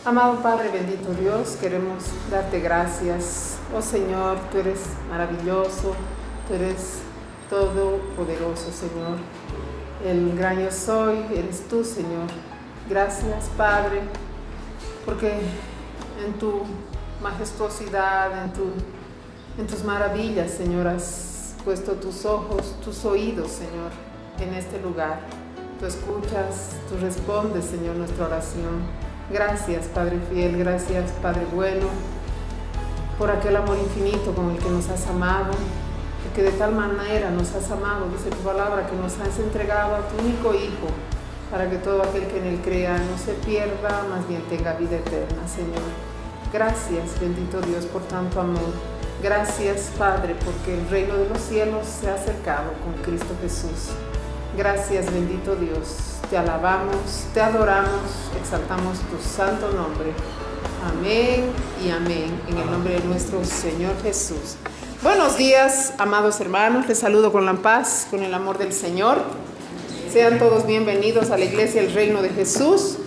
Amado Padre, bendito Dios, queremos darte gracias. Oh Señor, tú eres maravilloso, tú eres todopoderoso, Señor. El gran yo soy, eres tú, Señor. Gracias, Padre, porque en tu majestuosidad, en tus maravillas, Señor, has puesto tus ojos, tus oídos, Señor, en este lugar. Tú escuchas, tú respondes, Señor, nuestra oración. Gracias, Padre fiel, gracias, Padre bueno, por aquel amor infinito con el que nos has amado, porque de tal manera nos has amado, dice tu palabra, que nos has entregado a tu único Hijo, para que todo aquel que en él crea no se pierda, más bien tenga vida eterna, Señor. Gracias, bendito Dios, por tanto amor. Gracias, Padre, porque el reino de los cielos se ha acercado con Cristo Jesús. Gracias, bendito Dios. Te alabamos, te adoramos, exaltamos tu santo nombre. Amén y amén, en el nombre de nuestro Señor Jesús. Buenos días, amados hermanos. Les saludo con la paz, con el amor del Señor. Sean todos bienvenidos a la iglesia El Reino de Jesús.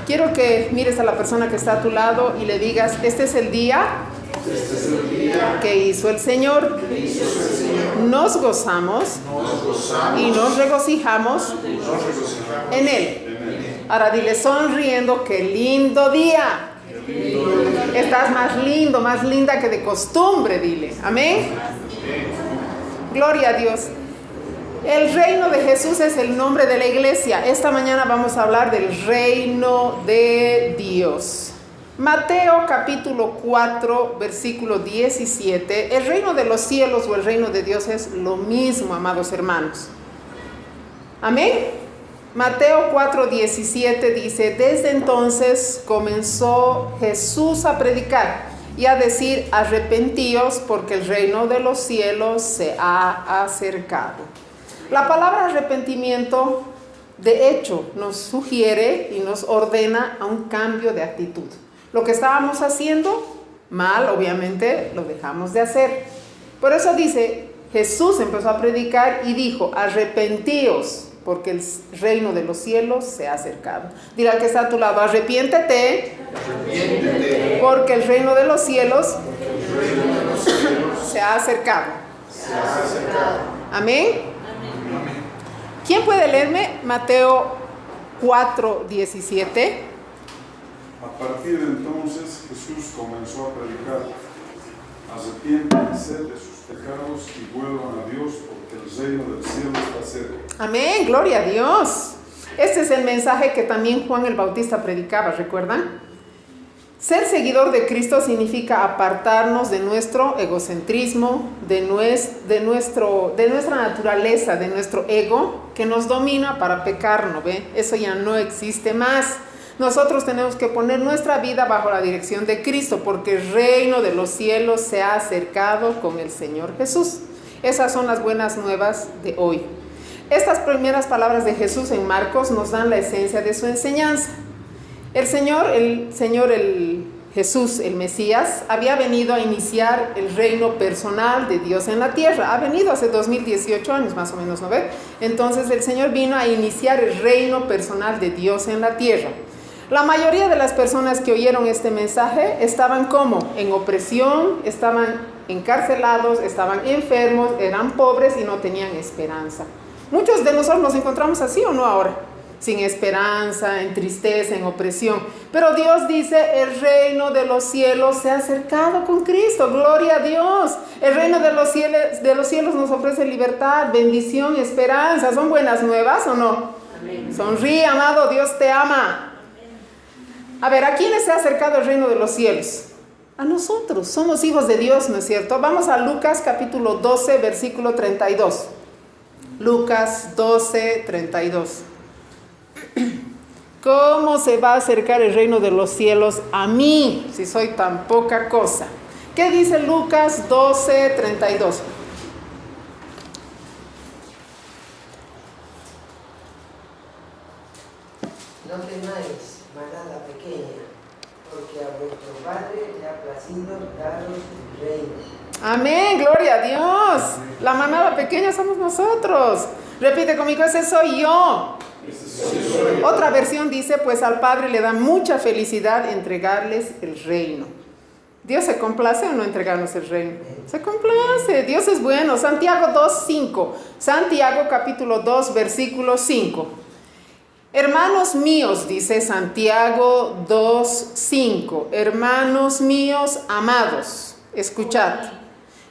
Quiero que mires a la persona que está a tu lado y le digas: este es el día que hizo el Señor. Nos gozamos y nos regocijamos en Él. Ahora dile sonriendo: qué lindo día. Estás más lindo, más linda que de costumbre, dile. Amén. Gloria a Dios. El reino de Jesús es el nombre de la iglesia. Esta mañana vamos a hablar del reino de Dios. Mateo capítulo 4, versículo 17. El reino de los cielos o el reino de Dios es lo mismo, amados hermanos. Amén. Mateo 4, 17 dice: desde entonces comenzó Jesús a predicar y a decir: arrepentíos, porque el reino de los cielos se ha acercado. La palabra arrepentimiento, de hecho, nos sugiere y nos ordena a un cambio de actitud. Lo que estábamos haciendo mal, obviamente, lo dejamos de hacer. Por eso dice, Jesús empezó a predicar y dijo: arrepentíos, porque el reino de los cielos se ha acercado. Dile al que está a tu lado: arrepiéntete, porque el reino de los cielos se ha acercado. Amén. ¿Quién puede leerme Mateo 4, 17? A partir de entonces Jesús comenzó a predicar: arrepiéntanse de sus pecados y vuelvan a Dios, porque el reino del cielo está cerca. Amén, gloria a Dios. Este es el mensaje que también Juan el Bautista predicaba, ¿recuerdan? Ser seguidor de Cristo significa apartarnos de nuestro egocentrismo, de nuestra naturaleza, de nuestro ego que nos domina para pecar, ¿no ve? Eso ya no existe más. Nosotros tenemos que poner nuestra vida bajo la dirección de Cristo, porque el reino de los cielos se ha acercado con el Señor Jesús. Esas son las buenas nuevas de hoy. Estas primeras palabras de Jesús en Marcos nos dan la esencia de su enseñanza. El Jesús, el Mesías, había venido a iniciar el reino personal de Dios en la tierra. Ha venido hace 2018 años más o menos, ¿no ve? Entonces el Señor vino a iniciar el reino personal de Dios en la tierra. La mayoría de las personas que oyeron este mensaje estaban como en opresión, estaban encarcelados, estaban enfermos, eran pobres y no tenían esperanza. Muchos de nosotros nos encontramos así, ¿o no ahora? Sin esperanza, en tristeza, en opresión. Pero Dios dice: el reino de los cielos se ha acercado con Cristo. Gloria a Dios. El reino de los cielos nos ofrece libertad, bendición, esperanza. ¿Son buenas nuevas o no? Amén. Sonríe, amado, Dios te ama. A ver, ¿a quiénes se ha acercado el reino de los cielos? A nosotros, somos hijos de Dios, ¿no es cierto? Vamos a Lucas capítulo 12, versículo 32. Lucas 12, 32. ¿Cómo se va a acercar el reino de los cielos a mí, si soy tan poca cosa? ¿Qué dice Lucas 12, 32? No temáis, manada pequeña, porque a vuestro Padre le ha placido daros el reino. Amén, gloria a Dios. La manada pequeña somos nosotros. Repite conmigo: ese soy yo. Otra versión dice, pues al Padre le da mucha felicidad entregarles el reino. ¿Dios se complace o no entregarnos el reino? Se complace, Dios es bueno. Santiago 2:5. Santiago capítulo 2, versículo 5. Hermanos míos, dice Santiago 2:5. Hermanos míos amados, escuchad.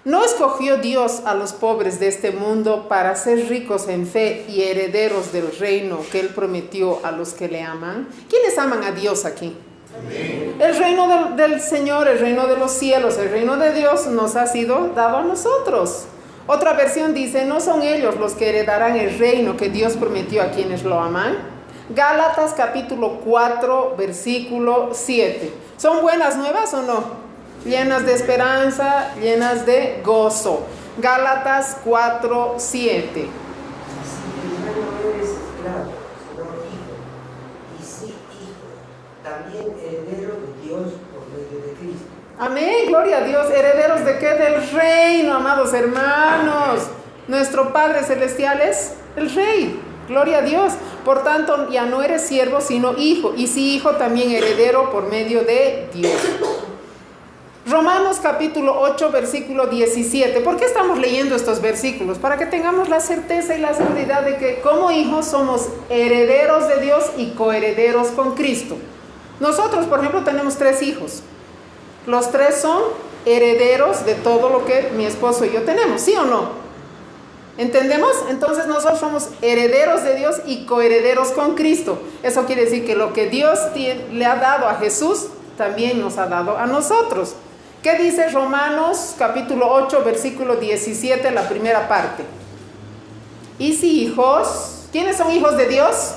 ¿No escogió Dios a los pobres de este mundo para ser ricos en fe y herederos del reino que Él prometió a los que le aman? ¿Quiénes aman a Dios aquí? Amén. El reino del Señor, el reino de los cielos, el reino de Dios nos ha sido dado a nosotros. Otra versión dice, no son ellos los que heredarán el reino que Dios prometió a quienes lo aman. Gálatas capítulo 4, versículo 7. ¿Son buenas nuevas o no? Llenas de esperanza, llenas de gozo. Gálatas 4, 7. Así que ya no eres esclavo, sino hijo. Y sí, hijo, también heredero de Dios por medio de Cristo. Amén, gloria a Dios. ¿Herederos de qué? Del reino, amados hermanos. Nuestro Padre Celestial es el Rey. Gloria a Dios. Por tanto, ya no eres siervo, sino hijo. Y sí, hijo, también heredero por medio de Dios. Romanos capítulo 8, versículo 17. ¿Por qué estamos leyendo estos versículos? Para que tengamos la certeza y la seguridad de que como hijos somos herederos de Dios y coherederos con Cristo. Nosotros, por ejemplo, tenemos 3 hijos. Los 3 son herederos de todo lo que mi esposo y yo tenemos, ¿sí o no? ¿Entendemos? Entonces nosotros somos herederos de Dios y coherederos con Cristo. Eso quiere decir que lo que Dios le ha dado a Jesús, también nos ha dado a nosotros. ¿Qué dice Romanos capítulo 8, versículo 17, la primera parte? Y si hijos, ¿quiénes son hijos de Dios?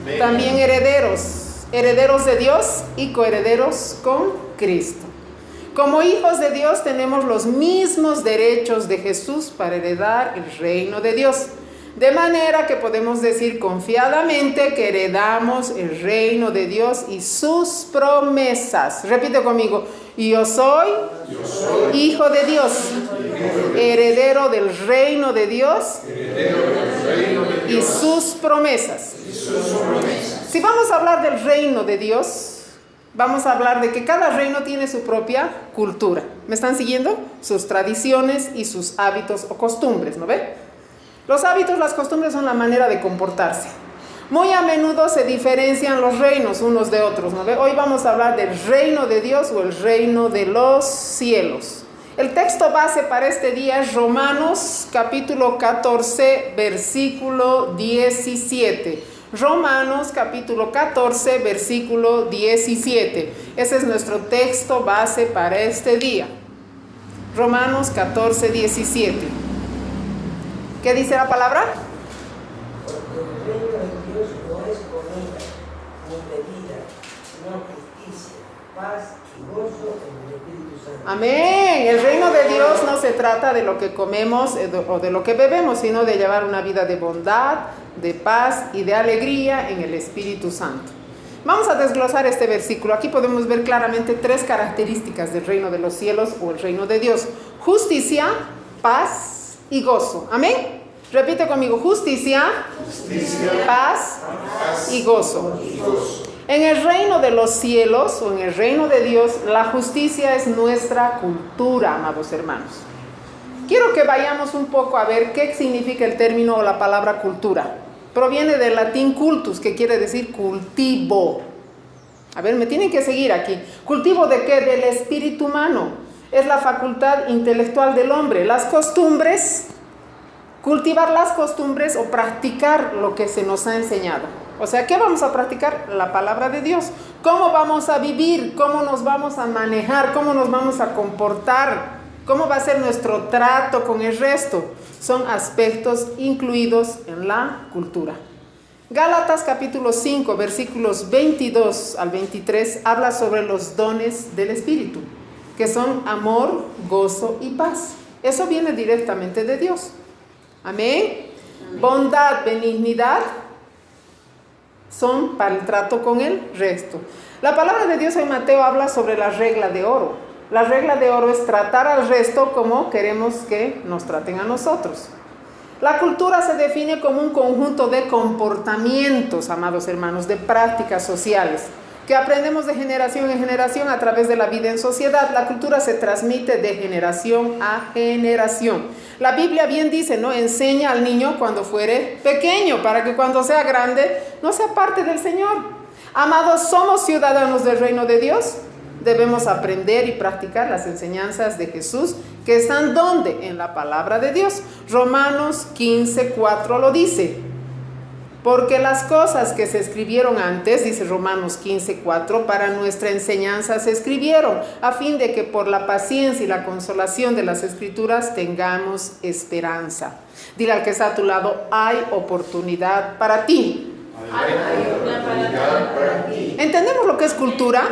Amén. También herederos, herederos de Dios y coherederos con Cristo. Como hijos de Dios tenemos los mismos derechos de Jesús para heredar el reino de Dios. De manera que podemos decir confiadamente que heredamos el reino de Dios y sus promesas. Repite conmigo. Yo soy hijo de Dios, heredero del reino de Dios y sus promesas. Si vamos a hablar del reino de Dios, vamos a hablar de que cada reino tiene su propia cultura. ¿Me están siguiendo? Sus tradiciones y sus hábitos o costumbres, ¿no ve? Los hábitos, las costumbres son la manera de comportarse. Muy a menudo se diferencian los reinos unos de otros, ¿no ve? Hoy vamos a hablar del reino de Dios o el reino de los cielos. El texto base para este día es Romanos capítulo 14, versículo 17. Romanos capítulo 14, versículo 17. Ese es nuestro texto base para este día. Romanos 14, 17. ¿Qué dice la palabra? Porque el reino de Dios no es comida ni bebida, sino justicia, paz y gozo en el Espíritu Santo. Amén. El reino de Dios no se trata de lo que comemos o de lo que bebemos, sino de llevar una vida de bondad, de paz y de alegría en el Espíritu Santo. Vamos a desglosar este versículo. Aquí podemos ver claramente 3 características del reino de los cielos o el reino de Dios: justicia, paz y gozo. Amén. Repite conmigo: justicia, paz y gozo. En el reino de los cielos o en el reino de Dios, la justicia es nuestra cultura, amados hermanos. Quiero que vayamos un poco a ver qué significa el término o la palabra cultura. Proviene del latín cultus, que quiere decir cultivo. A ver, me tienen que seguir aquí. ¿Cultivo de qué? Del espíritu humano. Es la facultad intelectual del hombre. Las costumbres, cultivar las costumbres o practicar lo que se nos ha enseñado. O sea, ¿qué vamos a practicar? La palabra de Dios. ¿Cómo vamos a vivir? ¿Cómo nos vamos a manejar? ¿Cómo nos vamos a comportar? ¿Cómo va a ser nuestro trato con el resto? Son aspectos incluidos en la cultura. Gálatas capítulo 5, versículos 22 al 23, habla sobre los dones del Espíritu, que son amor, gozo y paz. Eso viene directamente de Dios. Amén. Bondad, benignidad son para el trato con el resto. La palabra de Dios en Mateo habla sobre la regla de oro. La regla de oro es tratar al resto como queremos que nos traten a nosotros. La cultura se define como un conjunto de comportamientos, amados hermanos, de prácticas sociales, que aprendemos de generación en generación a través de la vida en sociedad. La cultura se transmite de generación a generación. La Biblia bien dice, ¿no? Enseña al niño cuando fuere pequeño, para que cuando sea grande no sea parte del Señor. Amados, somos ciudadanos del reino de Dios. Debemos aprender y practicar las enseñanzas de Jesús, que están ¿dónde? En la palabra de Dios. Romanos 15:4 lo dice. Porque las cosas que se escribieron antes, dice Romanos 15:4, para nuestra enseñanza se escribieron, a fin de que por la paciencia y la consolación de las Escrituras tengamos esperanza. Dile al que está a tu lado, hay oportunidad para ti. Hay oportunidad para ti. ¿Entendemos lo que es cultura?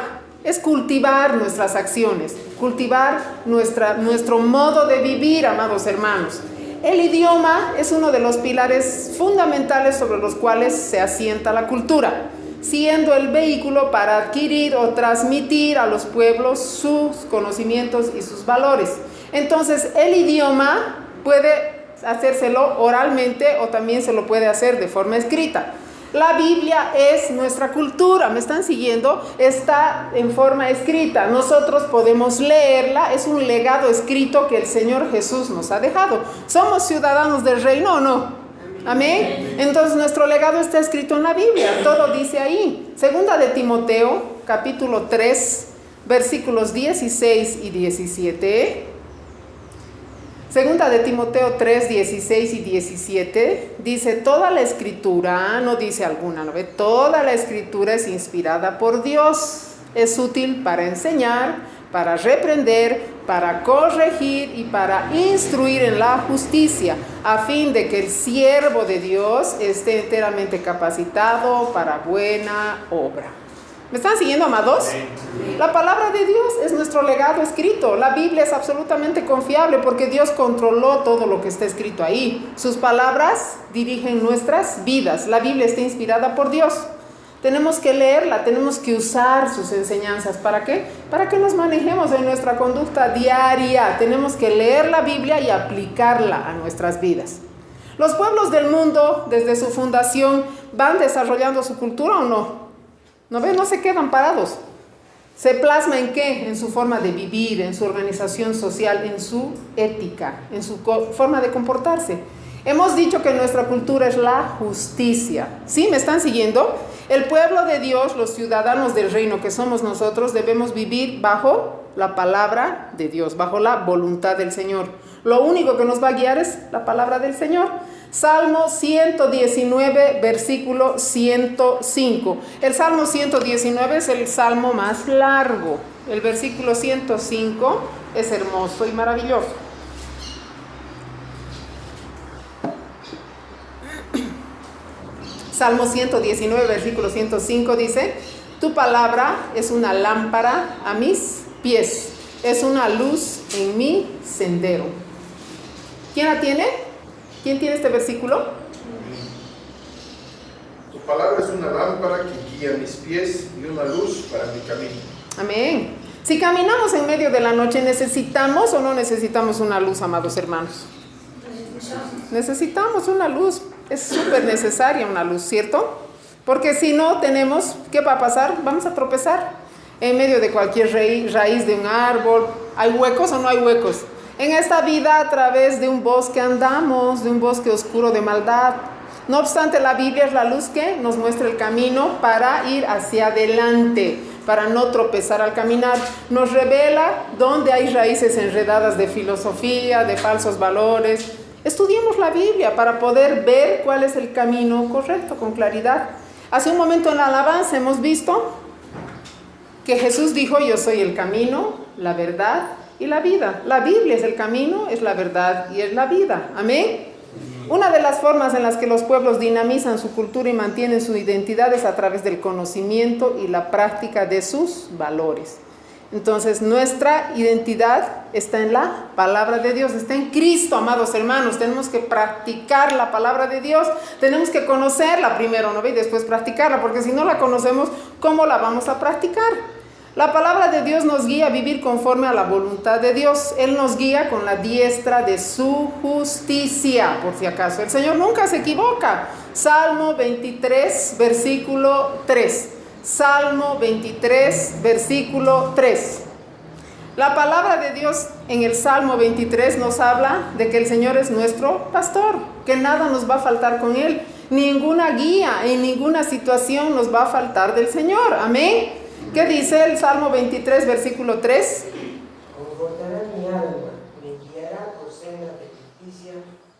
Es cultivar nuestras acciones, cultivar nuestro modo de vivir, amados hermanos. El idioma es uno de los pilares fundamentales sobre los cuales se asienta la cultura, siendo el vehículo para adquirir o transmitir a los pueblos sus conocimientos y sus valores. Entonces, el idioma puede hacérselo oralmente o también se lo puede hacer de forma escrita. La Biblia es nuestra cultura, ¿me están siguiendo? Está en forma escrita, nosotros podemos leerla, es un legado escrito que el Señor Jesús nos ha dejado. ¿Somos ciudadanos del reino o no? Amén. Entonces nuestro legado está escrito en la Biblia, todo dice ahí. Segunda de Timoteo, capítulo 3, versículos 16 y 17. Segunda de Timoteo 3, 16 y 17, dice, toda la escritura, no dice alguna, ¿no ve? Toda la escritura es inspirada por Dios, es útil para enseñar, para reprender, para corregir y para instruir en la justicia, a fin de que el siervo de Dios esté enteramente capacitado para buena obra. ¿Me están siguiendo, amados? La palabra de Dios es nuestro legado escrito. La Biblia es absolutamente confiable porque Dios controló todo lo que está escrito ahí. Sus palabras dirigen nuestras vidas. La Biblia está inspirada por Dios. Tenemos que leerla, tenemos que usar sus enseñanzas. ¿Para qué? Para que nos manejemos en nuestra conducta diaria. Tenemos que leer la Biblia y aplicarla a nuestras vidas. ¿Los pueblos del mundo, desde su fundación, van desarrollando su cultura o no? ¿No ven? No se quedan parados. ¿Se plasma en qué? En su forma de vivir, en su organización social, en su ética, en su forma de comportarse. Hemos dicho que nuestra cultura es la justicia. ¿Sí? ¿Me están siguiendo? El pueblo de Dios, los ciudadanos del reino que somos nosotros, debemos vivir bajo la palabra de Dios, bajo la voluntad del Señor. Lo único que nos va a guiar es la palabra del Señor. Salmo 119, versículo 105. El Salmo 119 es el salmo más largo. El versículo 105 es hermoso y maravilloso. Salmo 119, versículo 105 dice, tu palabra es una lámpara a mis pies, es una luz en mi sendero. ¿Quién la tiene? ¿Quién tiene este versículo? Tu palabra es una lámpara que guía mis pies y una luz para mi camino. Amén. Si caminamos en medio de la noche, ¿necesitamos o no necesitamos una luz, amados hermanos? Necesitamos una luz. Es súper necesaria una luz, ¿cierto? Porque si no tenemos, ¿qué va a pasar? Vamos a tropezar en medio de cualquier raíz de un árbol. ¿Hay huecos o no hay huecos? En esta vida a través de un bosque andamos, de un bosque oscuro de maldad. No obstante, la Biblia es la luz que nos muestra el camino para ir hacia adelante, para no tropezar al caminar. Nos revela dónde hay raíces enredadas de filosofía, de falsos valores. Estudiemos la Biblia para poder ver cuál es el camino correcto con claridad. Hace un momento en la alabanza hemos visto que Jesús dijo, yo soy el camino, la verdad y la vida. La Biblia es el camino, es la verdad y es la vida. Amén. Una de las formas en las que los pueblos dinamizan su cultura y mantienen su identidad es a través del conocimiento y la práctica de sus valores. Entonces, nuestra identidad está en la palabra de Dios, está en Cristo, amados hermanos. Tenemos que practicar la palabra de Dios, tenemos que conocerla primero, ¿no ve? Y después practicarla, porque si no la conocemos, ¿cómo la vamos a practicar? La palabra de Dios nos guía a vivir conforme a la voluntad de Dios. Él nos guía con la diestra de su justicia, por si acaso. El Señor nunca se equivoca. Salmo 23, versículo 3. Salmo 23, versículo 3. La palabra de Dios en el Salmo 23 nos habla de que el Señor es nuestro pastor, que nada nos va a faltar con Él. Ninguna guía en ninguna situación nos va a faltar del Señor. Amén. ¿Qué dice el Salmo 23, versículo 3? Confortará mi alma, me guiará por sendas de justicia,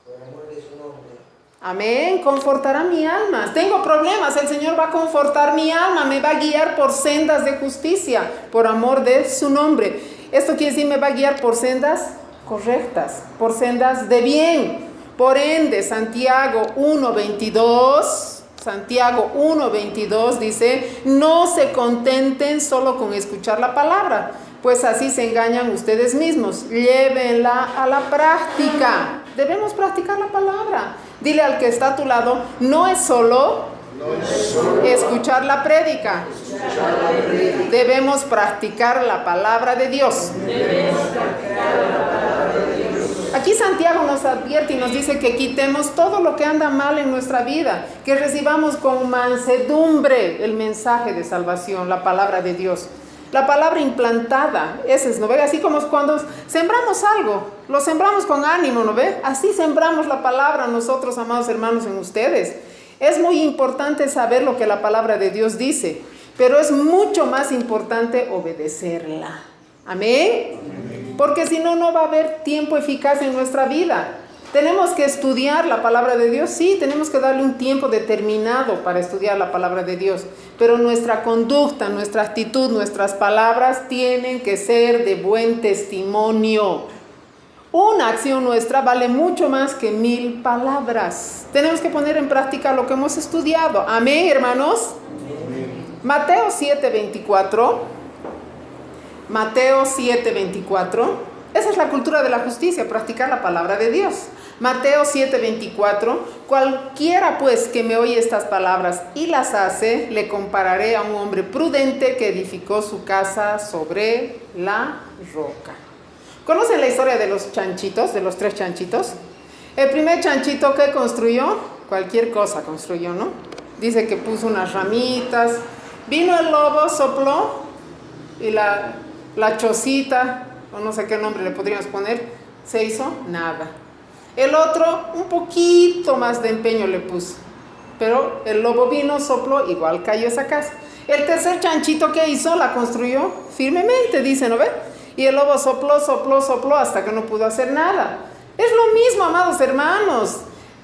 por amor de su nombre. Amén, confortará mi alma. Tengo problemas, el Señor va a confortar mi alma, me va a guiar por sendas de justicia, por amor de su nombre. Esto quiere decir, me va a guiar por sendas correctas, por sendas de bien. Por ende, Santiago 1:22 dice, no se contenten solo con escuchar la palabra, pues así se engañan ustedes mismos. Llévenla a la práctica. Debemos practicar la palabra. Dile al que está a tu lado, no es solo escuchar la prédica. Debemos practicar la palabra de Dios. Aquí Santiago nos advierte y nos dice que quitemos todo lo que anda mal en nuestra vida, que recibamos con mansedumbre el mensaje de salvación, la palabra de Dios. La palabra implantada, ese es, ¿no ve? Así como cuando sembramos algo, lo sembramos con ánimo, ¿no ve? Así sembramos la palabra nosotros, amados hermanos, en ustedes. Es muy importante saber lo que la palabra de Dios dice, pero es mucho más importante obedecerla. Amén. Porque si no, no va a haber tiempo eficaz en nuestra vida. ¿Tenemos que estudiar la palabra de Dios? Sí, tenemos que darle un tiempo determinado para estudiar la palabra de Dios. Pero nuestra conducta, nuestra actitud, nuestras palabras tienen que ser de buen testimonio. Una acción nuestra vale mucho más que 1000 palabras. Tenemos que poner en práctica lo que hemos estudiado. Amén, hermanos. Amén. Mateo 7:24. Mateo 7:24. Esa es la cultura de la justicia, practicar la palabra de Dios. Mateo 7:24. Cualquiera pues que me oye estas palabras y las hace, le compararé a un hombre prudente que edificó su casa sobre la roca. ¿Conocen la historia de los chanchitos, de los 3 chanchitos? El primer chanchito que construyó, cualquier cosa construyó, ¿no? Dice que puso unas ramitas, vino el lobo, sopló y la chocita, o no sé qué nombre le podríamos poner, se hizo nada. El otro, un poquito más de empeño le puso, pero el lobo vino, sopló, igual cayó esa casa. El tercer chanchito que hizo, la construyó firmemente, dice, ¿no ve? Y el lobo sopló hasta que no pudo hacer nada. Es lo mismo, amados hermanos.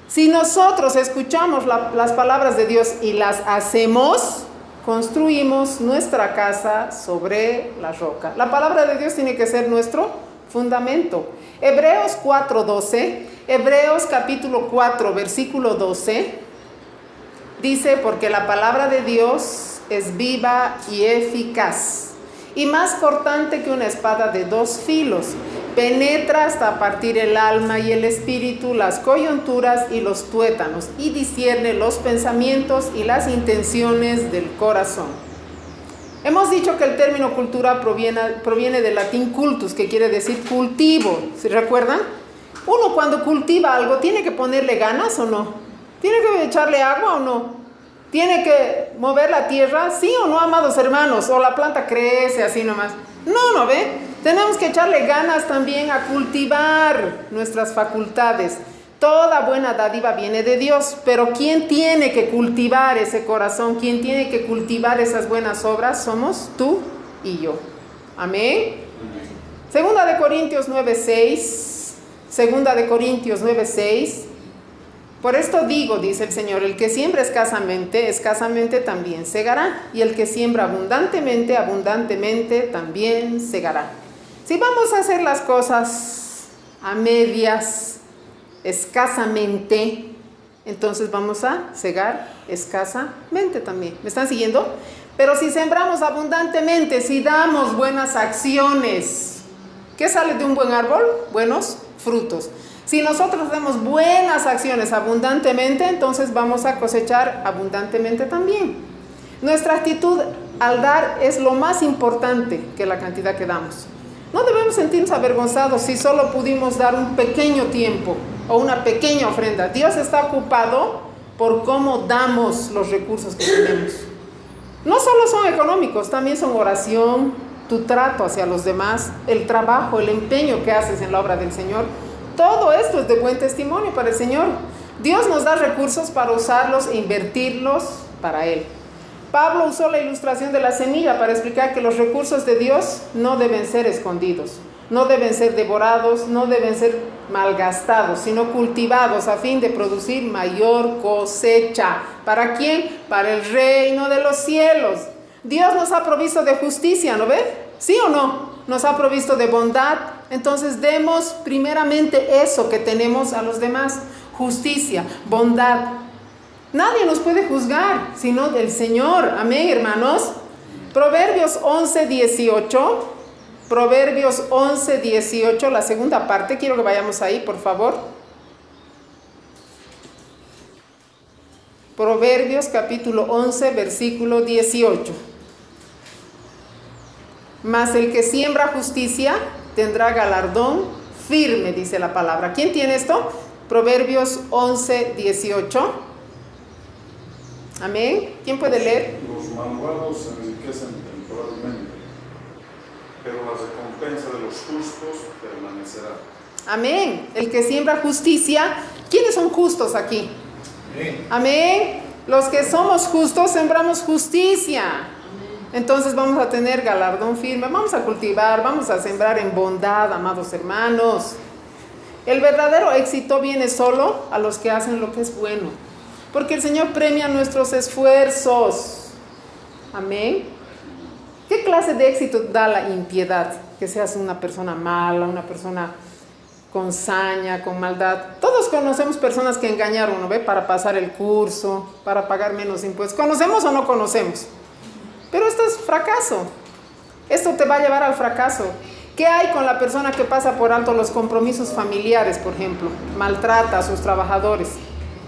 Si nosotros escuchamos las palabras de Dios y las hacemos, construimos nuestra casa sobre la roca. La palabra de Dios tiene que ser nuestro fundamento. Hebreos 4:12, Hebreos capítulo 4, versículo 12, dice, porque la palabra de Dios es viva y eficaz, y más cortante que una espada de 2 filos, penetra hasta partir el alma y el espíritu, las coyunturas y los tuétanos, y discierne los pensamientos y las intenciones del corazón. Hemos dicho que el término cultura proviene del latín cultus, que quiere decir cultivo. ¿Se recuerdan? Uno cuando cultiva algo, ¿tiene que ponerle ganas o no? ¿Tiene que echarle agua o no? ¿Tiene que mover la tierra? ¿Sí o no, amados hermanos? ¿O la planta crece así nomás? No, ¿no ve? Tenemos que echarle ganas también a cultivar nuestras facultades. Toda buena dádiva viene de Dios, pero ¿quién tiene que cultivar ese corazón? ¿Quién tiene que cultivar esas buenas obras? Somos tú y yo. Amén. Segunda de Corintios 9:6. Segunda de Corintios 9:6. Por esto digo, dice el Señor, el que siembra escasamente, escasamente también segará. Y el que siembra abundantemente, abundantemente también segará. Si vamos a hacer las cosas a medias, escasamente, entonces vamos a segar escasamente también. ¿Me están siguiendo? Pero si sembramos abundantemente, si damos buenas acciones, ¿qué sale de un buen árbol? Buenos frutos. Si nosotros damos buenas acciones abundantemente, entonces vamos a cosechar abundantemente también. Nuestra actitud al dar es lo más importante que la cantidad que damos. No debemos sentirnos avergonzados si solo pudimos dar un pequeño tiempo o una pequeña ofrenda. Dios está ocupado por cómo damos los recursos que tenemos. No solo son económicos, también son oración, tu trato hacia los demás, el trabajo, el empeño que haces en la obra del Señor. Todo esto es de buen testimonio para el Señor. Dios nos da recursos para usarlos e invertirlos para Él. Pablo usó la ilustración de la semilla para explicar que los recursos de Dios no deben ser escondidos, no deben ser devorados, no deben ser malgastados, sino cultivados a fin de producir mayor cosecha. ¿Para quién? Para el reino de los cielos. Dios nos ha provisto de justicia, ¿no ve? ¿Sí o no? Nos ha provisto de bondad. Entonces demos primeramente eso que tenemos a los demás. Justicia, bondad. Nadie nos puede juzgar, sino del Señor. Amén, hermanos. Proverbios 11:18. Proverbios 11:18, la segunda parte. Quiero que vayamos ahí, por favor. Proverbios capítulo 11, versículo 18. Mas el que siembra justicia tendrá galardón firme, dice la palabra. ¿Quién tiene esto? Proverbios 11:18. Amén. ¿Quién puede leer? Los malvados se enriquecen temporalmente, pero la recompensa de los justos permanecerá. Amén. El que siembra justicia. ¿Quiénes son justos aquí? Amén. Los que somos justos sembramos justicia. Entonces vamos a tener galardón firme. Vamos a cultivar, vamos a sembrar en bondad, amados hermanos. El verdadero éxito viene solo a los que hacen lo que es bueno, porque el Señor premia nuestros esfuerzos. Amén. ¿Qué clase de éxito da la impiedad? Que seas una persona mala, una persona con saña, con maldad. Todos conocemos personas que engañaron, ¿no ve? Para pasar el curso, para pagar menos impuestos. ¿Conocemos o no conocemos? Pero esto es fracaso. Esto te va a llevar al fracaso. ¿Qué hay con la persona que pasa por alto los compromisos familiares, por ejemplo? Maltrata a sus trabajadores.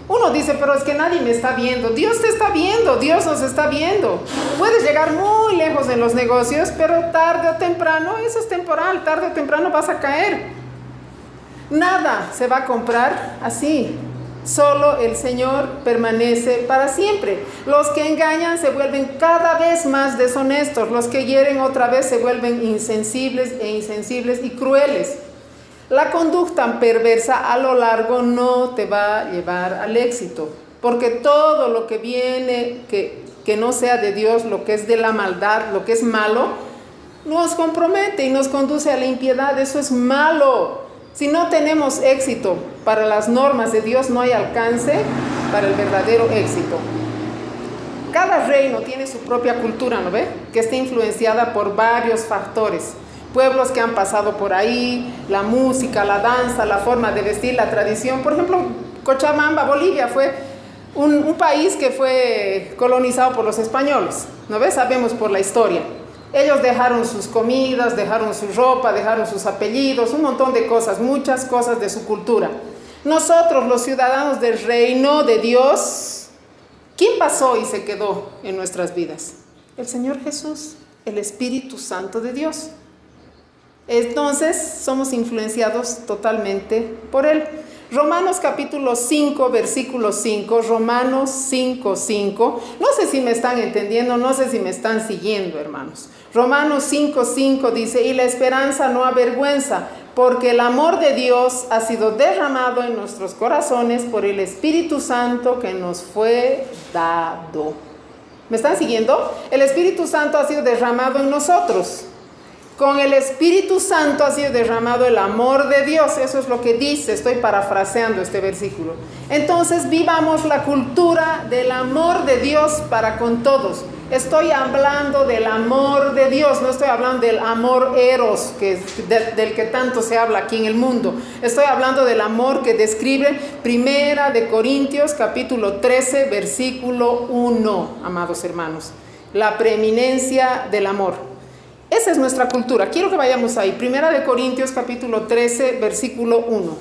Uno dice, pero es que nadie me está viendo. Dios te está viendo, Dios nos está viendo. Puedes llegar muy lejos en los negocios, pero tarde o temprano, eso es temporal, tarde o temprano vas a caer. Nada se va a comprar así. Solo el Señor permanece para siempre. Los que engañan se vuelven cada vez más deshonestos. Los que hieren otra vez se vuelven insensibles y crueles. La conducta perversa a lo largo no te va a llevar al éxito, porque todo lo que viene que no sea de Dios, lo que es de la maldad, lo que es malo, nos compromete y nos conduce a la impiedad. Eso es malo. Si no tenemos éxito para las normas de Dios, no hay alcance para el verdadero éxito. Cada reino tiene su propia cultura, ¿no ve? Que está influenciada por varios factores. Pueblos que han pasado por ahí, la música, la danza, la forma de vestir, la tradición. Por ejemplo, Cochabamba, Bolivia, fue un país que fue colonizado por los españoles, ¿no ves? Sabemos por la historia. Ellos dejaron sus comidas, dejaron su ropa, dejaron sus apellidos, un montón de cosas, muchas cosas de su cultura. Nosotros, los ciudadanos del reino de Dios, ¿quién pasó y se quedó en nuestras vidas? El Señor Jesús, el Espíritu Santo de Dios. Entonces somos influenciados totalmente por Él. Romanos capítulo 5, versículo 5, Romanos 5, 5. No sé si me están entendiendo, no sé si me están siguiendo, hermanos. Romanos 5, 5 dice, y la esperanza no avergüenza, porque el amor de Dios ha sido derramado en nuestros corazones por el Espíritu Santo que nos fue dado. ¿Me están siguiendo? El Espíritu Santo ha sido derramado en nosotros. Con el Espíritu Santo ha sido derramado el amor de Dios. Eso es lo que dice. Estoy parafraseando este versículo. Entonces vivamos la cultura del amor de Dios para con todos. Estoy hablando del amor de Dios. No estoy hablando del amor eros, del que tanto se habla aquí en el mundo. Estoy hablando del amor que describe Primera de Corintios capítulo 13 versículo 1, amados hermanos. La preeminencia del amor. Esa es nuestra cultura. Quiero que vayamos ahí. Primera de Corintios capítulo 13, versículo 1.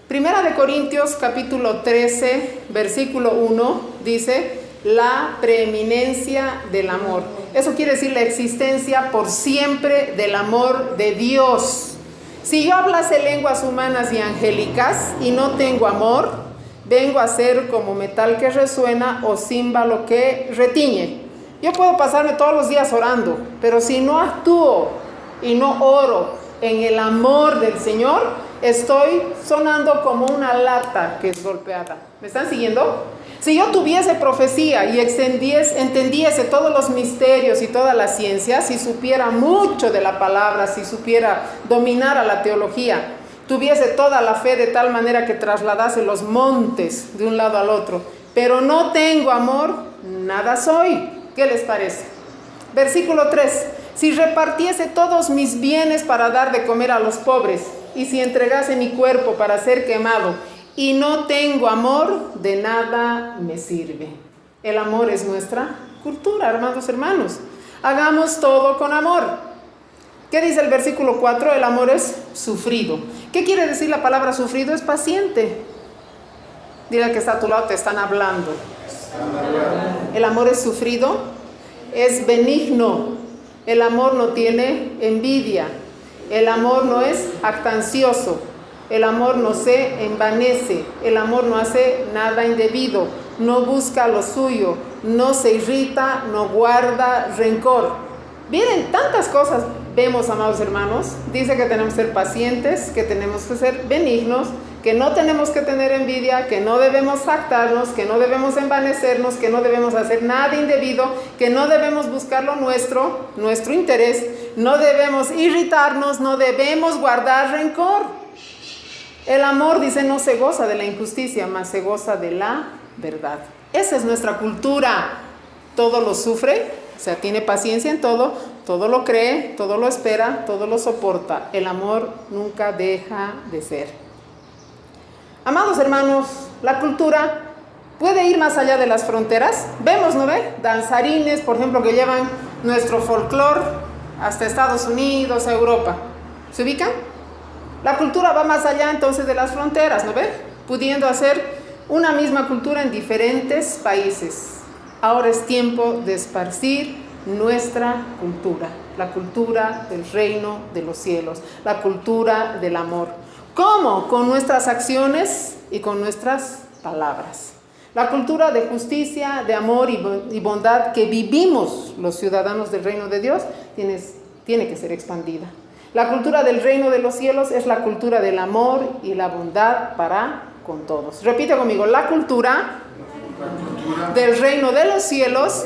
Primera de Corintios capítulo 13, versículo 1 dice, la preeminencia del amor. Eso quiere decir la existencia por siempre del amor de Dios. Si yo hablase lenguas humanas y angélicas y no tengo amor, vengo a ser como metal que resuena o címbalo que retiñe. Yo puedo pasarme todos los días orando, pero si no actúo y no oro en el amor del Señor, estoy sonando como una lata que es golpeada. ¿Me están siguiendo? Si yo tuviese profecía y entendiese todos los misterios y toda la ciencia, si supiera mucho de la palabra, si supiera dominar a la teología, tuviese toda la fe de tal manera que trasladase los montes de un lado al otro, pero no tengo amor, nada soy. ¿Qué les parece? Versículo 3. Si repartiese todos mis bienes para dar de comer a los pobres, y si entregase mi cuerpo para ser quemado, y no tengo amor, de nada me sirve. El amor es nuestra cultura, hermanos. Hagamos todo con amor. ¿Qué dice el versículo 4? El amor es sufrido. ¿Qué quiere decir la palabra sufrido? Es paciente. Dile al que está a tu lado, te están hablando. El amor es sufrido, es benigno. El amor no tiene envidia. El amor no es jactancioso. El amor no se envanece. El amor no hace nada indebido. No busca lo suyo. No se irrita, no guarda rencor. Miren, tantas cosas vemos, amados hermanos. Dice que tenemos que ser pacientes, que tenemos que ser benignos, que no tenemos que tener envidia, que no debemos jactarnos, que no debemos envanecernos, que no debemos hacer nada indebido, que no debemos buscar lo nuestro interés, no debemos irritarnos, no debemos guardar rencor. El amor, dice, no se goza de la injusticia, mas se goza de la verdad. Esa es nuestra cultura. Todo lo sufre, o sea, tiene paciencia en todo, todo lo cree, todo lo espera, todo lo soporta. El amor nunca deja de ser. Amados hermanos, la cultura puede ir más allá de las fronteras. Vemos, ¿no ve? Danzarines, por ejemplo, que llevan nuestro folclore hasta Estados Unidos, a Europa. ¿Se ubican? La cultura va más allá entonces de las fronteras, ¿no ve? Pudiendo hacer una misma cultura en diferentes países. Ahora es tiempo de esparcir nuestra cultura, la cultura del reino de los cielos, la cultura del amor. ¿Cómo? Con nuestras acciones y con nuestras palabras. La cultura de justicia, de amor y bondad que vivimos los ciudadanos del reino de Dios tiene que ser expandida. La cultura del reino de los cielos es la cultura del amor y la bondad para con todos. Repite conmigo, la cultura del reino de los cielos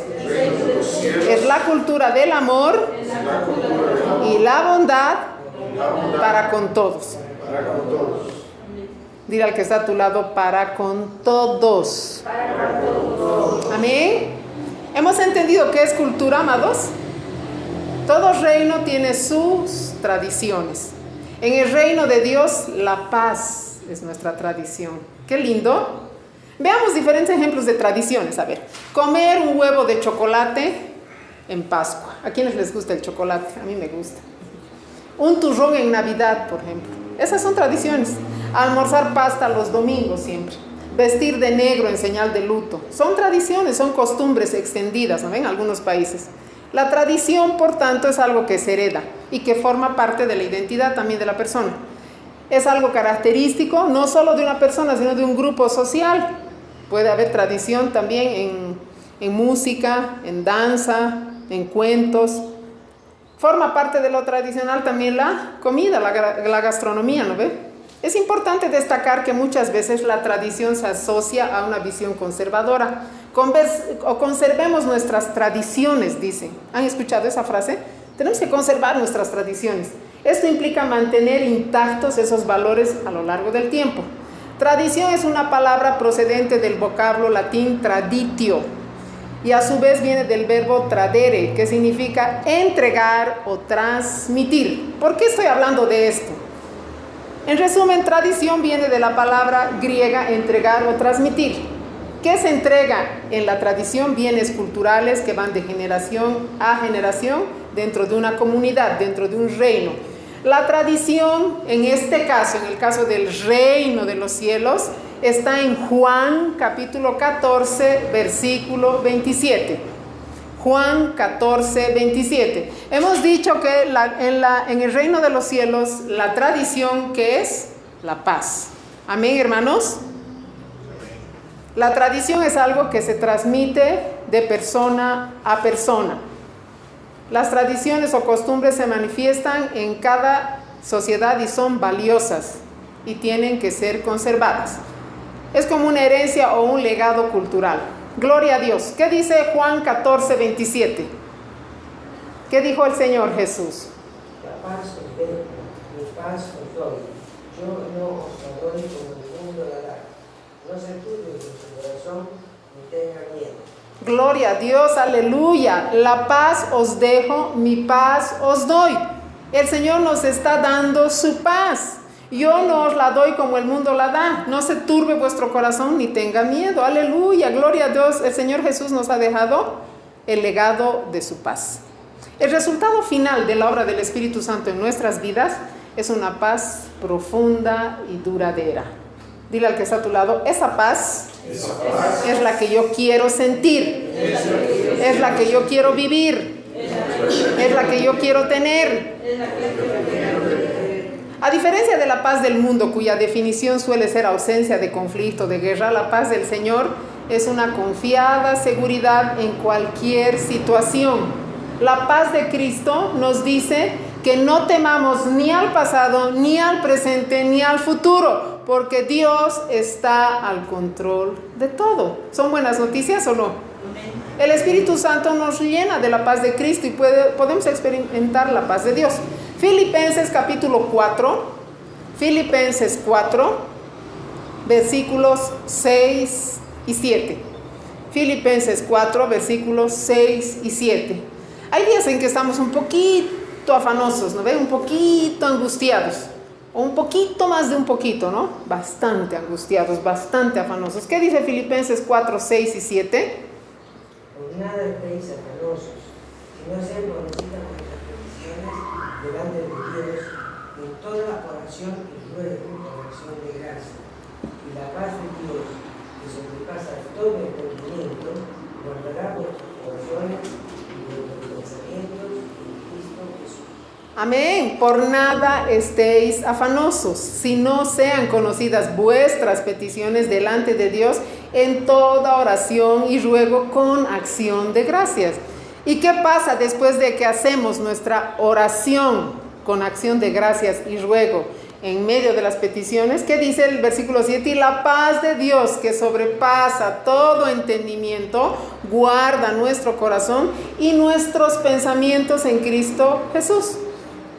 es la cultura del amor y la bondad para con todos. Dile al que está a tu lado, para con todos. Amén. ¿Hemos entendido qué es cultura, amados? Todo reino tiene sus tradiciones. En el reino de Dios, la paz es nuestra tradición. ¡Qué lindo! Veamos diferentes ejemplos de tradiciones. A ver, comer un huevo de chocolate en Pascua. ¿A quiénes les gusta el chocolate? A mí me gusta. Un turrón en Navidad, por ejemplo. Esas son tradiciones. Almorzar pasta los domingos siempre. Vestir de negro en señal de luto. Son tradiciones, son costumbres extendidas, ¿no ven? En algunos países. La tradición, por tanto, es algo que se hereda y que forma parte de la identidad también de la persona. Es algo característico, no solo de una persona, sino de un grupo social. Puede haber tradición también en música, en danza, en cuentos. Forma parte de lo tradicional también la comida, la gastronomía, ¿no ve? Es importante destacar que muchas veces la tradición se asocia a una visión conservadora. Conservemos nuestras tradiciones, dicen. ¿Han escuchado esa frase? Tenemos que conservar nuestras tradiciones. Esto implica mantener intactos esos valores a lo largo del tiempo. Tradición es una palabra procedente del vocablo latín traditio y a su vez viene del verbo tradere, que significa entregar o transmitir. ¿Por qué estoy hablando de esto? En resumen, tradición viene de la palabra griega entregar o transmitir. ¿Qué se entrega en la tradición? Bienes culturales que van de generación a generación dentro de una comunidad, dentro de un reino. La tradición, en este caso, en el caso del reino de los cielos, está en Juan capítulo 14, versículo 27. Juan 14, 27. Hemos dicho que en el reino de los cielos la tradición que es la paz. Amén, hermanos. La tradición es algo que se transmite de persona a persona. Las tradiciones o costumbres se manifiestan en cada sociedad y son valiosas y tienen que ser conservadas. Es como una herencia o un legado cultural. Gloria a Dios. ¿Qué dice Juan 14, 27? ¿Qué dijo el Señor Jesús? La paz os dejo, mi paz os doy. Yo no os la doy como el mundo la da. No se turbe vuestro corazón, ni tenga miedo. Gloria a Dios, aleluya. La paz os dejo, mi paz os doy. El Señor nos está dando su paz. Yo no os la doy como el mundo la da. No se turbe vuestro corazón ni tenga miedo. Aleluya, gloria a Dios. El Señor Jesús nos ha dejado el legado de su paz. El resultado final de la obra del Espíritu Santo en nuestras vidas es una paz profunda y duradera. Dile al que está a tu lado, esa paz es la que yo quiero sentir. Es la que yo quiero vivir. Es la que yo quiero tener. A diferencia de la paz del mundo, cuya definición suele ser ausencia de conflicto, de guerra, la paz del Señor es una confiada seguridad en cualquier situación. La paz de Cristo nos dice que no temamos ni al pasado, ni al presente, ni al futuro, porque Dios está al control de todo. ¿Son buenas noticias o no? El Espíritu Santo nos llena de la paz de Cristo y podemos experimentar la paz de Dios. Filipenses capítulo 4, Filipenses 4, versículos 6 y 7. Filipenses 4, versículos 6 y 7. Hay días en que estamos un poquito afanosos, ¿no ven? Un poquito angustiados, o un poquito más de un poquito, ¿no? Bastante angustiados, bastante afanosos. ¿Qué dice Filipenses 4, 6 y 7? Por nada estéis afanosos, sino sean conocidas vuestras peticiones delante de Dios, en toda oración y ruego con acción de gracia. Y la paz de Dios, que sobrepasa todo entendimiento, guardará vuestros corazones y vuestros pensamientos en Cristo Jesús. Amén. Por nada estéis afanosos, sino sean conocidas vuestras peticiones delante de Dios en toda oración y ruego con acción de gracias. ¿Y qué pasa después de que hacemos nuestra oración con acción de gracias y ruego en medio de las peticiones? ¿Qué dice el versículo 7? Y la paz de Dios, que sobrepasa todo entendimiento, guarda nuestro corazón y nuestros pensamientos en Cristo Jesús.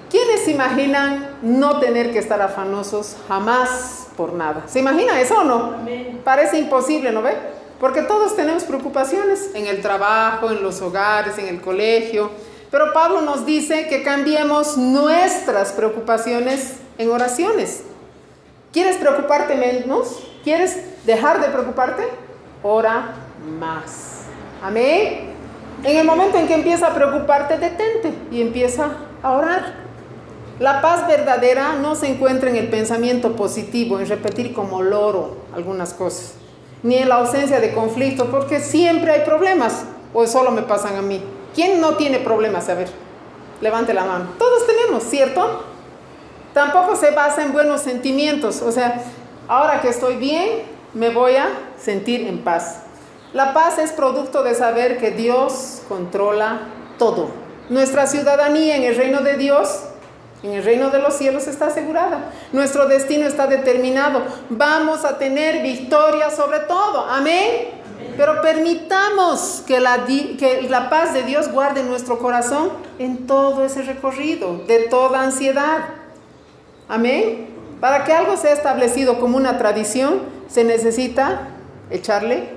¿Quiénes se imaginan no tener que estar afanosos jamás por nada? ¿Se imagina eso o no? Amén. Parece imposible, ¿no ve? Porque todos tenemos preocupaciones en el trabajo, en los hogares, en el colegio. Pero Pablo nos dice que cambiemos nuestras preocupaciones en oraciones. ¿Quieres preocuparte menos? ¿Quieres dejar de preocuparte? Ora más. Amén. En el momento en que empieza a preocuparte, detente y empieza a orar. La paz verdadera no se encuentra en el pensamiento positivo, en repetir como loro algunas cosas, ni en la ausencia de conflicto, porque siempre hay problemas, o solo me pasan a mí. ¿Quién no tiene problemas? A ver, levante la mano. Todos tenemos, ¿cierto? Tampoco se basa en buenos sentimientos, o sea, ahora que estoy bien, me voy a sentir en paz. La paz es producto de saber que Dios controla todo. Nuestra ciudadanía en el reino de Dios, en el reino de los cielos, está asegurada. Nuestro destino está determinado. Vamos a tener victoria sobre todo. Amén. Pero permitamos que la paz de Dios guarde nuestro corazón en todo ese recorrido, de toda ansiedad. Amén. Para que algo sea establecido como una tradición, se necesita echarle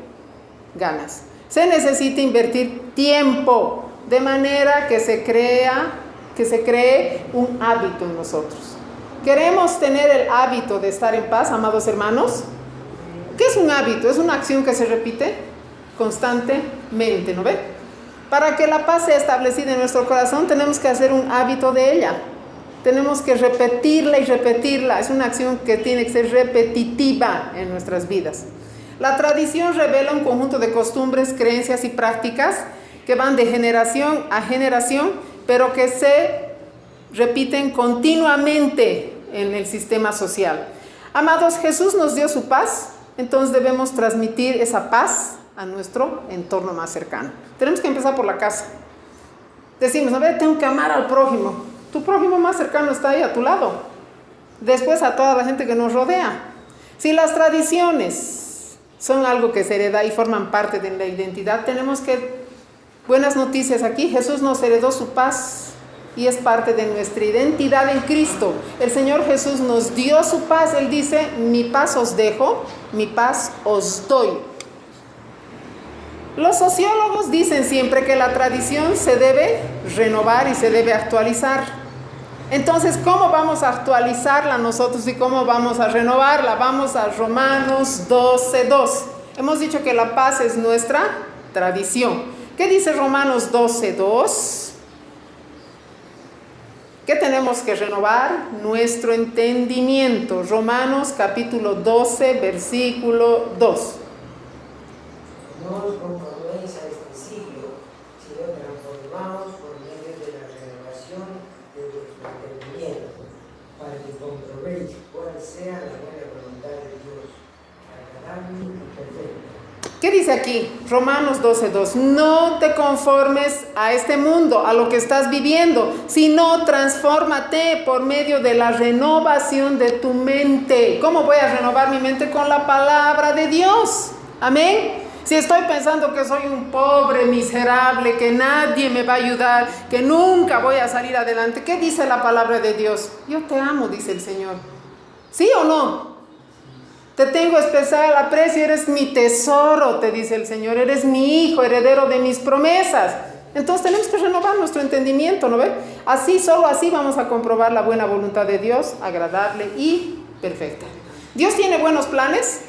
ganas. Se necesita invertir tiempo, de manera que se cree un hábito en nosotros. ¿Queremos tener el hábito de estar en paz, amados hermanos? ¿Qué es un hábito? Es una acción que se repite constantemente, ¿no ve? Para que la paz sea establecida en nuestro corazón, tenemos que hacer un hábito de ella. tenemos que repetirla y repetirla. Es una acción que tiene que ser repetitiva en nuestras vidas. La tradición revela un conjunto de costumbres, creencias y prácticas que van de generación a generación, pero que se repiten continuamente en el sistema social. Amados, Jesús nos dio su paz, entonces debemos transmitir esa paz a nuestro entorno más cercano. Tenemos que empezar por la casa. Decimos, a ver, tengo que amar al prójimo. Tu prójimo más cercano está ahí a tu lado. Después a toda la gente que nos rodea. Si las tradiciones son algo que se hereda y forman parte de la identidad, tenemos que, buenas noticias aquí, Jesús nos heredó su paz y es parte de nuestra identidad en Cristo. El Señor Jesús nos dio su paz. Él dice, mi paz os dejo, mi paz os doy. Los sociólogos dicen siempre que la tradición se debe renovar y se debe actualizar. Entonces, ¿cómo vamos a actualizarla nosotros y cómo vamos a renovarla? Vamos a Romanos 12:2. Hemos dicho que la paz es nuestra tradición. ¿Qué dice Romanos 12:2? ¿Qué tenemos que renovar? Nuestro entendimiento. Romanos capítulo 12, versículo 2. No os conforméis a este siglo, sino transformaos por medio de la renovación de vuestro entendimiento, para que comprobéis cuál sea la buena voluntad de Dios, agradable y perfecta. ¿Qué dice aquí? Romanos 12:2. No te conformes a este mundo, a lo que estás viviendo, sino transfórmate por medio de la renovación de tu mente. ¿Cómo voy a renovar mi mente? Con la palabra de Dios. Amén. Si estoy pensando que soy un pobre, miserable, que nadie me va a ayudar, que nunca voy a salir adelante, ¿qué dice la palabra de Dios? Yo te amo, dice el Señor. ¿Sí o no? Te tengo especial aprecio, eres mi tesoro, te dice el Señor, eres mi hijo, heredero de mis promesas. Entonces tenemos que renovar nuestro entendimiento, ¿no ve? Así, solo así vamos a comprobar la buena voluntad de Dios, agradable y perfecta. ¿Dios tiene buenos planes?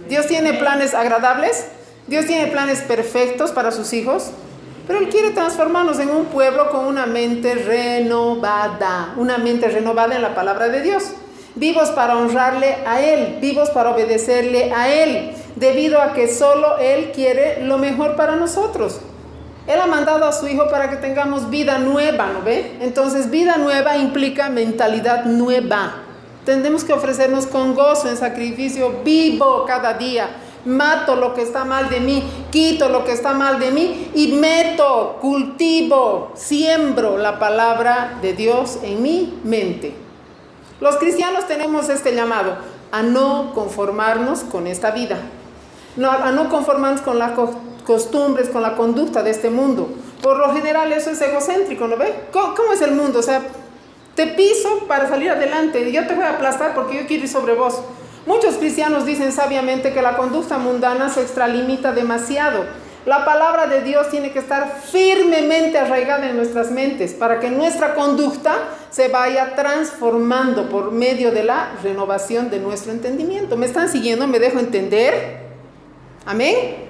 ¿Dios tiene planes agradables? ¿Dios tiene planes perfectos para sus hijos? Pero Él quiere transformarnos en un pueblo con una mente renovada en la palabra de Dios. Vivos para honrarle a Él, vivos para obedecerle a Él, debido a que solo Él quiere lo mejor para nosotros. Él ha mandado a su Hijo para que tengamos vida nueva, ¿no ve? Entonces, vida nueva implica mentalidad nueva. Tenemos que ofrecernos con gozo en sacrificio vivo cada día. Mato lo que está mal de mí, quito lo que está mal de mí y meto, cultivo, siembro la palabra de Dios en mi mente. Los cristianos tenemos este llamado a no conformarnos con esta vida, a no conformarnos con las costumbres, con la conducta de este mundo. Por lo general eso es egocéntrico, ¿no ve? ¿Cómo es el mundo? O sea, te piso para salir adelante y yo te voy a aplastar porque yo quiero ir sobre vos. Muchos cristianos dicen sabiamente que la conducta mundana se extralimita demasiado. La palabra de Dios tiene que estar firmemente arraigada en nuestras mentes para que nuestra conducta se vaya transformando por medio de la renovación de nuestro entendimiento. ¿Me están siguiendo? ¿Me dejo entender? ¿Amén?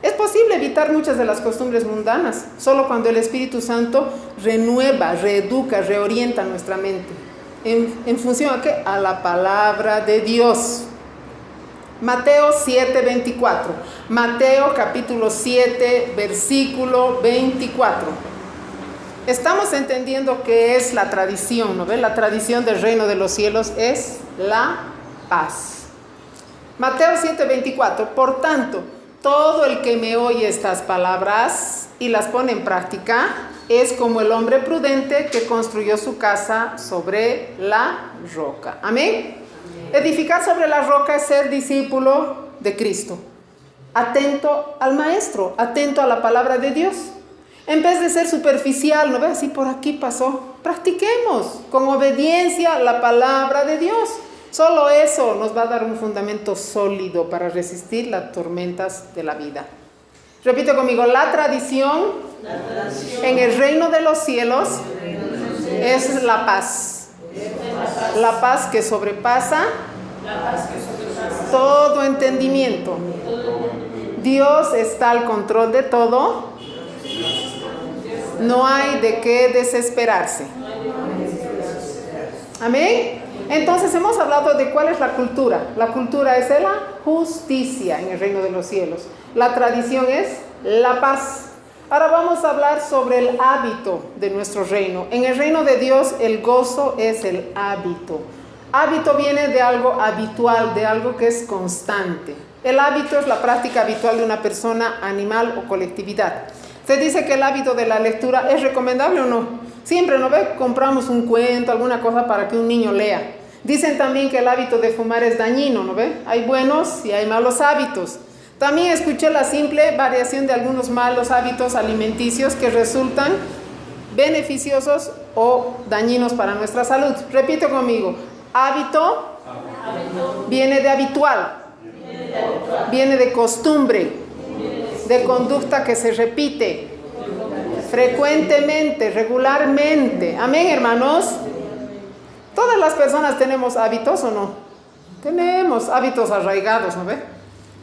Es posible evitar muchas de las costumbres mundanas solo cuando el Espíritu Santo renueva, reeduca, reorienta nuestra mente. ¿En función a qué? A la palabra de Dios. Mateo 7:24. Mateo capítulo 7, versículo 24. Estamos entendiendo qué es la tradición, ¿no ve? La tradición del reino de los cielos es la paz. Mateo 7:24. Por tanto, todo el que me oye estas palabras y las pone en práctica es como el hombre prudente que construyó su casa sobre la roca. Amén. Edificar sobre la roca es ser discípulo de Cristo, atento al Maestro, atento a la palabra de Dios. En vez de ser superficial, ¿no ves? Así por aquí pasó. Practiquemos con obediencia la palabra de Dios. Solo eso nos va a dar un fundamento sólido para resistir las tormentas de la vida. Repito conmigo, la tradición en el reino de los cielos es la paz. La paz que sobrepasa todo entendimiento. Dios está al control de todo. No hay de qué desesperarse. Amén. Entonces hemos hablado de cuál es la cultura. La cultura es la justicia en el reino de los cielos. La tradición es la paz. Ahora vamos a hablar sobre el hábito de nuestro reino. En el reino de Dios el gozo es el hábito. Hábito viene de algo habitual, de algo que es constante. El hábito es la práctica habitual de una persona, animal o colectividad. Se dice que el hábito de la lectura es recomendable o no. Siempre, ¿no ve? Compramos un cuento, alguna cosa para que un niño lea. Dicen también que el hábito de fumar es dañino, ¿no ve? Hay buenos y hay malos hábitos. También escuché la simple variación de algunos malos hábitos alimenticios que resultan beneficiosos o dañinos para nuestra salud. Repite conmigo. Hábito viene de habitual, viene de costumbre, de conducta que se repite frecuentemente, regularmente. Amén, hermanos. Todas las personas tenemos hábitos, ¿o no? Tenemos hábitos arraigados, ¿no ve?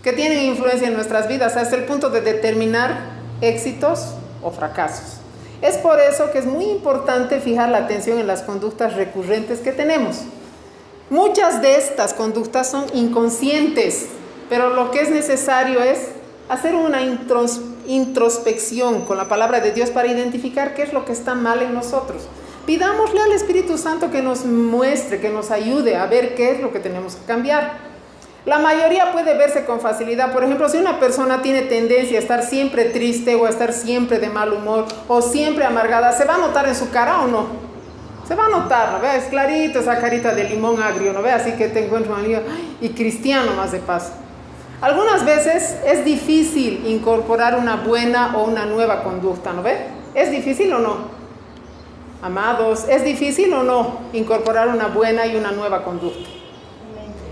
Que tienen influencia en nuestras vidas hasta el punto de determinar éxitos o fracasos. Es por eso que es muy importante fijar la atención en las conductas recurrentes que tenemos. Muchas de estas conductas son inconscientes, pero lo que es necesario es hacer una introspección con la palabra de Dios para identificar qué es lo que está mal en nosotros. Pidámosle al Espíritu Santo que nos muestre, que nos ayude a ver qué es lo que tenemos que cambiar. La mayoría puede verse con facilidad. Por ejemplo, si una persona tiene tendencia a estar siempre triste o a estar siempre de mal humor o siempre amargada, ¿se va a notar en su cara o no? Se va a notar, ¿no ve? Es clarito esa carita de limón agrio, ¿no ve? Así que te encuentro un amigo y cristiano más de paso. Algunas veces es difícil incorporar una buena o una nueva conducta, ¿no ve? ¿Es difícil o no? Amados, ¿es difícil o no incorporar una buena y una nueva conducta?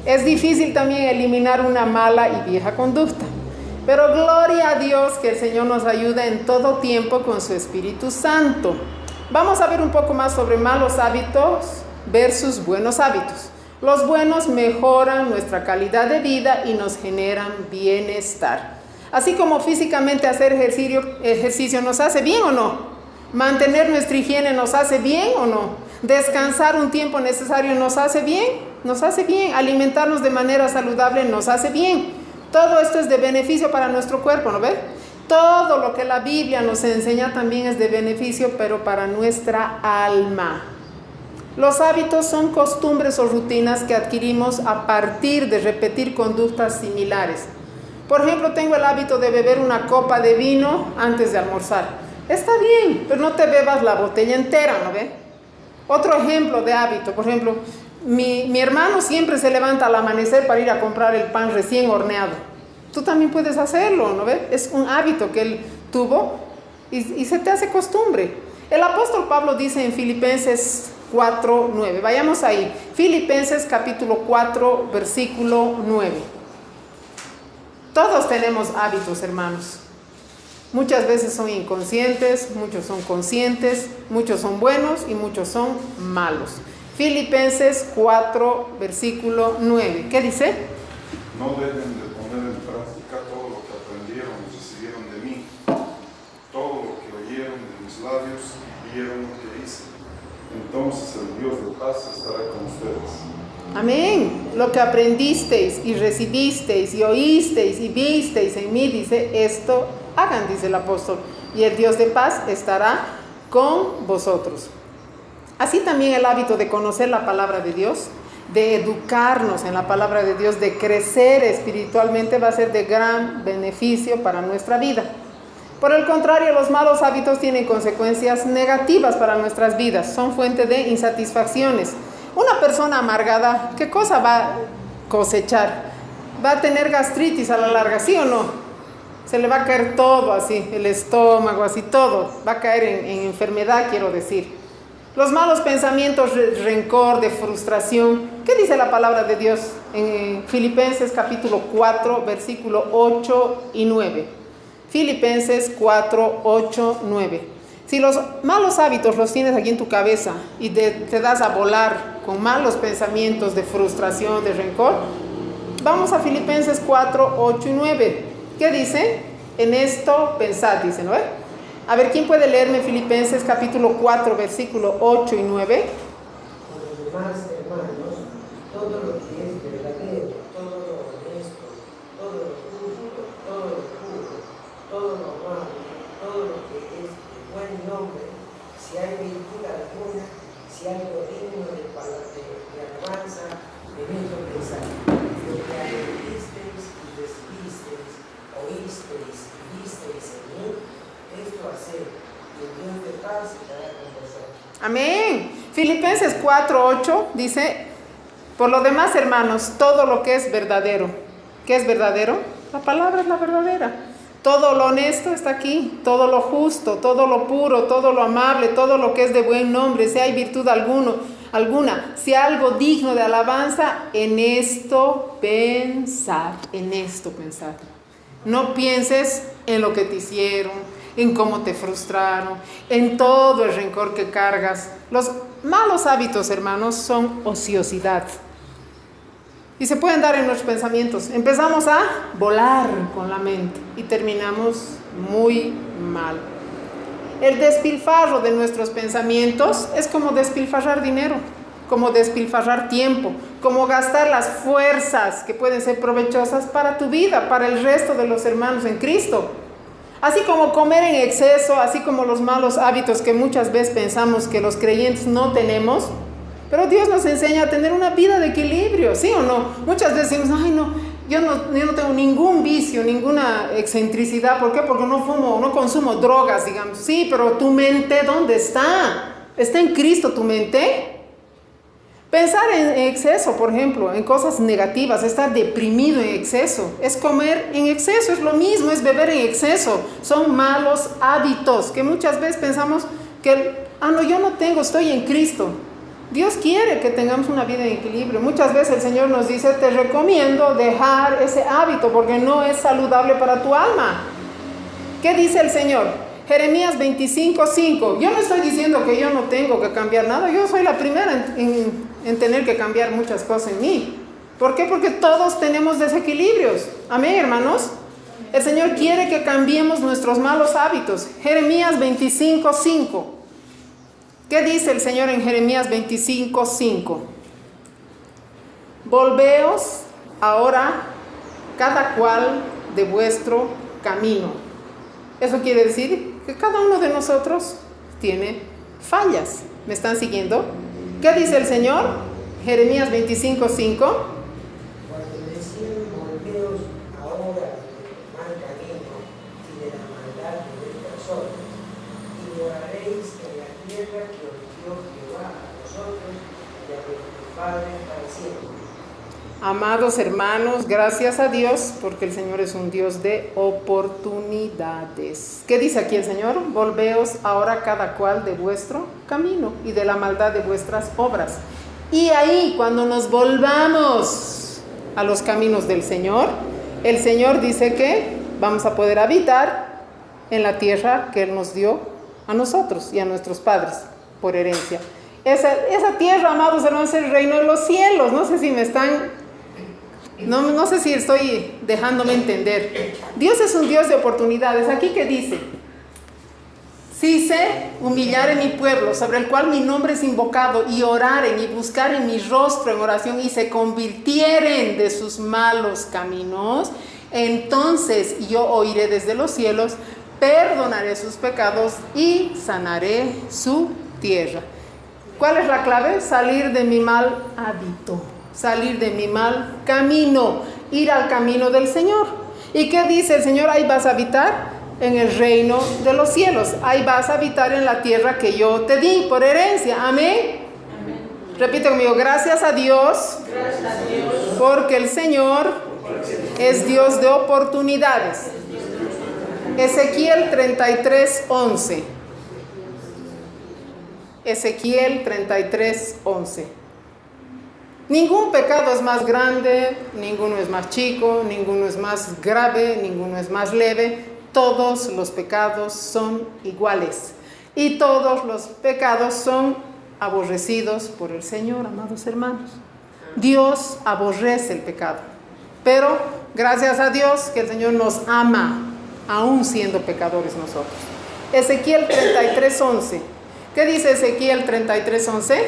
Es difícil también eliminar una mala y vieja conducta. Pero gloria a Dios que el Señor nos ayuda en todo tiempo con su Espíritu Santo. Vamos a ver un poco más sobre malos hábitos versus buenos hábitos. Los buenos mejoran nuestra calidad de vida y nos generan bienestar. Así como físicamente hacer ejercicio nos hace bien o no. Mantener nuestra higiene nos hace bien o no. Descansar un tiempo necesario nos hace bien. Nos hace bien. Alimentarnos de manera saludable nos hace bien. Todo esto es de beneficio para nuestro cuerpo, ¿no ve? Todo lo que la Biblia nos enseña también es de beneficio, pero para nuestra alma. Los hábitos son costumbres o rutinas que adquirimos a partir de repetir conductas similares. Por ejemplo, tengo el hábito de beber una copa de vino antes de almorzar. Está bien, pero no te bebas la botella entera, ¿no ve? Otro ejemplo de hábito, por ejemplo, mi hermano siempre se levanta al amanecer para ir a comprar el pan recién horneado. Tú también puedes hacerlo, ¿no ve? Es un hábito que él tuvo y se te hace costumbre. El apóstol Pablo dice en Filipenses 4:9. Vayamos ahí. Filipenses capítulo 4, versículo 9. Todos tenemos hábitos, hermanos. Muchas veces son inconscientes, muchos son conscientes, muchos son buenos y muchos son malos. Filipenses 4, versículo 9. ¿Qué dice? No deben de poner en práctica todo lo que aprendieron y recibieron de mí, todo lo que oyeron de mis labios y vieron lo que hice. Entonces el Dios de paz estará con ustedes. Amén. Lo que aprendisteis y recibisteis y oísteis y visteis en mí, dice, esto hagan, dice el apóstol, y el Dios de paz estará con vosotros. Así también el hábito de conocer la palabra de Dios, de educarnos en la palabra de Dios, de crecer espiritualmente, va a ser de gran beneficio para nuestra vida. Por el contrario, los malos hábitos tienen consecuencias negativas para nuestras vidas, son fuente de insatisfacciones. Una persona amargada, ¿qué cosa va a cosechar? Va a tener gastritis a la larga, ¿sí o no? Se le va a caer todo así, el estómago, así todo, va a caer en enfermedad, quiero decir. Los malos pensamientos, rencor, de frustración. ¿Qué dice la palabra de Dios en Filipenses capítulo 4, versículo 8 y 9? Filipenses 4, 8, 9. Si los malos hábitos los tienes aquí en tu cabeza y te das a volar con malos pensamientos de frustración, de rencor, vamos a Filipenses 4, 8 y 9. ¿Qué dice? En esto pensad, dice, ¿no? A ver, ¿quién puede leerme Filipenses capítulo 4, versículo 8 y 9? demás, hermanos, todo lo que es verdadero, todo lo honesto, todo lo justo, todo lo puro, todo lo amable, todo lo que es de buen nombre, si hay virtud alguna, si hay algo digno de alabanza, en esto pensar. Lo que aprendisteis y recibisteis, oísteis y visteis en mí, esto haced, y el Dios de paz estará con vosotros. Amén. Filipenses 4:8 dice, por lo demás, hermanos, todo lo que es verdadero. ¿Qué es verdadero? La palabra es la verdadera. Todo lo honesto está aquí, todo lo justo, todo lo puro, todo lo amable, todo lo que es de buen nombre, si hay virtud alguna, si hay algo digno de alabanza, en esto pensad, en esto pensad. No pienses en lo que te hicieron, en cómo te frustraron, en todo el rencor que cargas. Los malos hábitos, hermanos, son ociosidad. Y se pueden dar en nuestros pensamientos. Empezamos a volar con la mente y terminamos muy mal. El despilfarro de nuestros pensamientos es como despilfarrar dinero, como despilfarrar tiempo, como gastar las fuerzas que pueden ser provechosas para tu vida, para el resto de los hermanos en Cristo. Así como comer en exceso, así como los malos hábitos que muchas veces pensamos que los creyentes no tenemos. Pero Dios nos enseña a tener una vida de equilibrio, ¿sí o no? Muchas veces decimos, ay no, yo no tengo ningún vicio, ninguna excentricidad. ¿Por qué? Porque no fumo, no consumo drogas, digamos. Sí, pero tu mente, ¿dónde está? ¿Está en Cristo tu mente? Pensar en exceso, por ejemplo, en cosas negativas, estar deprimido en exceso, es comer en exceso, es lo mismo, es beber en exceso. Son malos hábitos que muchas veces pensamos que, no, yo no tengo, estoy en Cristo. Dios quiere que tengamos una vida en equilibrio. Muchas veces el Señor nos dice, te recomiendo dejar ese hábito porque no es saludable para tu alma. ¿Qué dice el Señor? Jeremías 25:5. Yo no estoy diciendo que yo no tengo que cambiar nada. Yo soy la primera en tener que cambiar muchas cosas en mí. ¿Por qué? Porque todos tenemos desequilibrios. Amén, hermanos. El Señor quiere que cambiemos nuestros malos hábitos. Jeremías 25:5. ¿Qué dice el Señor en Jeremías 25:5? Volveos ahora cada cual de vuestro camino. Eso quiere decir que cada uno de nosotros tiene fallas. ¿Me están siguiendo? ¿Qué dice el Señor? Jeremías 25:5. Cuando decían, volveos ahora del mal camino y de la maldad de vuestras obras, y moraréis en la tierra que os dio Jehová a vosotros y a vuestros padres para siempre. Amados hermanos, gracias a Dios, porque el Señor es un Dios de oportunidades. ¿Qué dice aquí el Señor? Volveos ahora cada cual de vuestro camino y de la maldad de vuestras obras. Y ahí, cuando nos volvamos a los caminos del Señor, el Señor dice que vamos a poder habitar en la tierra que Él nos dio a nosotros y a nuestros padres por herencia. Esa tierra, amados hermanos, es el reino de los cielos. No sé si me están... No sé si estoy dejándome entender. Dios es un Dios de oportunidades. Aquí que dice, si se humillaren mi pueblo, sobre el cual mi nombre es invocado, y oraren y buscaren mi rostro en oración, y se convirtieren de sus malos caminos, entonces yo oiré desde los cielos, perdonaré sus pecados y sanaré su tierra. ¿Cuál es la clave? Salir de mi mal hábito. Salir de mi mal camino, ir al camino del Señor. ¿Y qué dice el Señor? Ahí vas a habitar en el reino de los cielos, ahí vas a habitar en la tierra que yo te di por herencia. Amén. Amén. Repite conmigo, gracias a Dios, porque el Señor es Dios de oportunidades. Ezequiel 33:11. Ezequiel 33:11. Ningún pecado es más grande, ninguno es más chico, ninguno es más grave, ninguno es más leve. Todos los pecados son iguales y todos los pecados son aborrecidos por el Señor, amados hermanos. Dios aborrece el pecado, pero gracias a Dios que el Señor nos ama, aún siendo pecadores nosotros. Ezequiel 33:11. ¿Qué dice Ezequiel 33:11?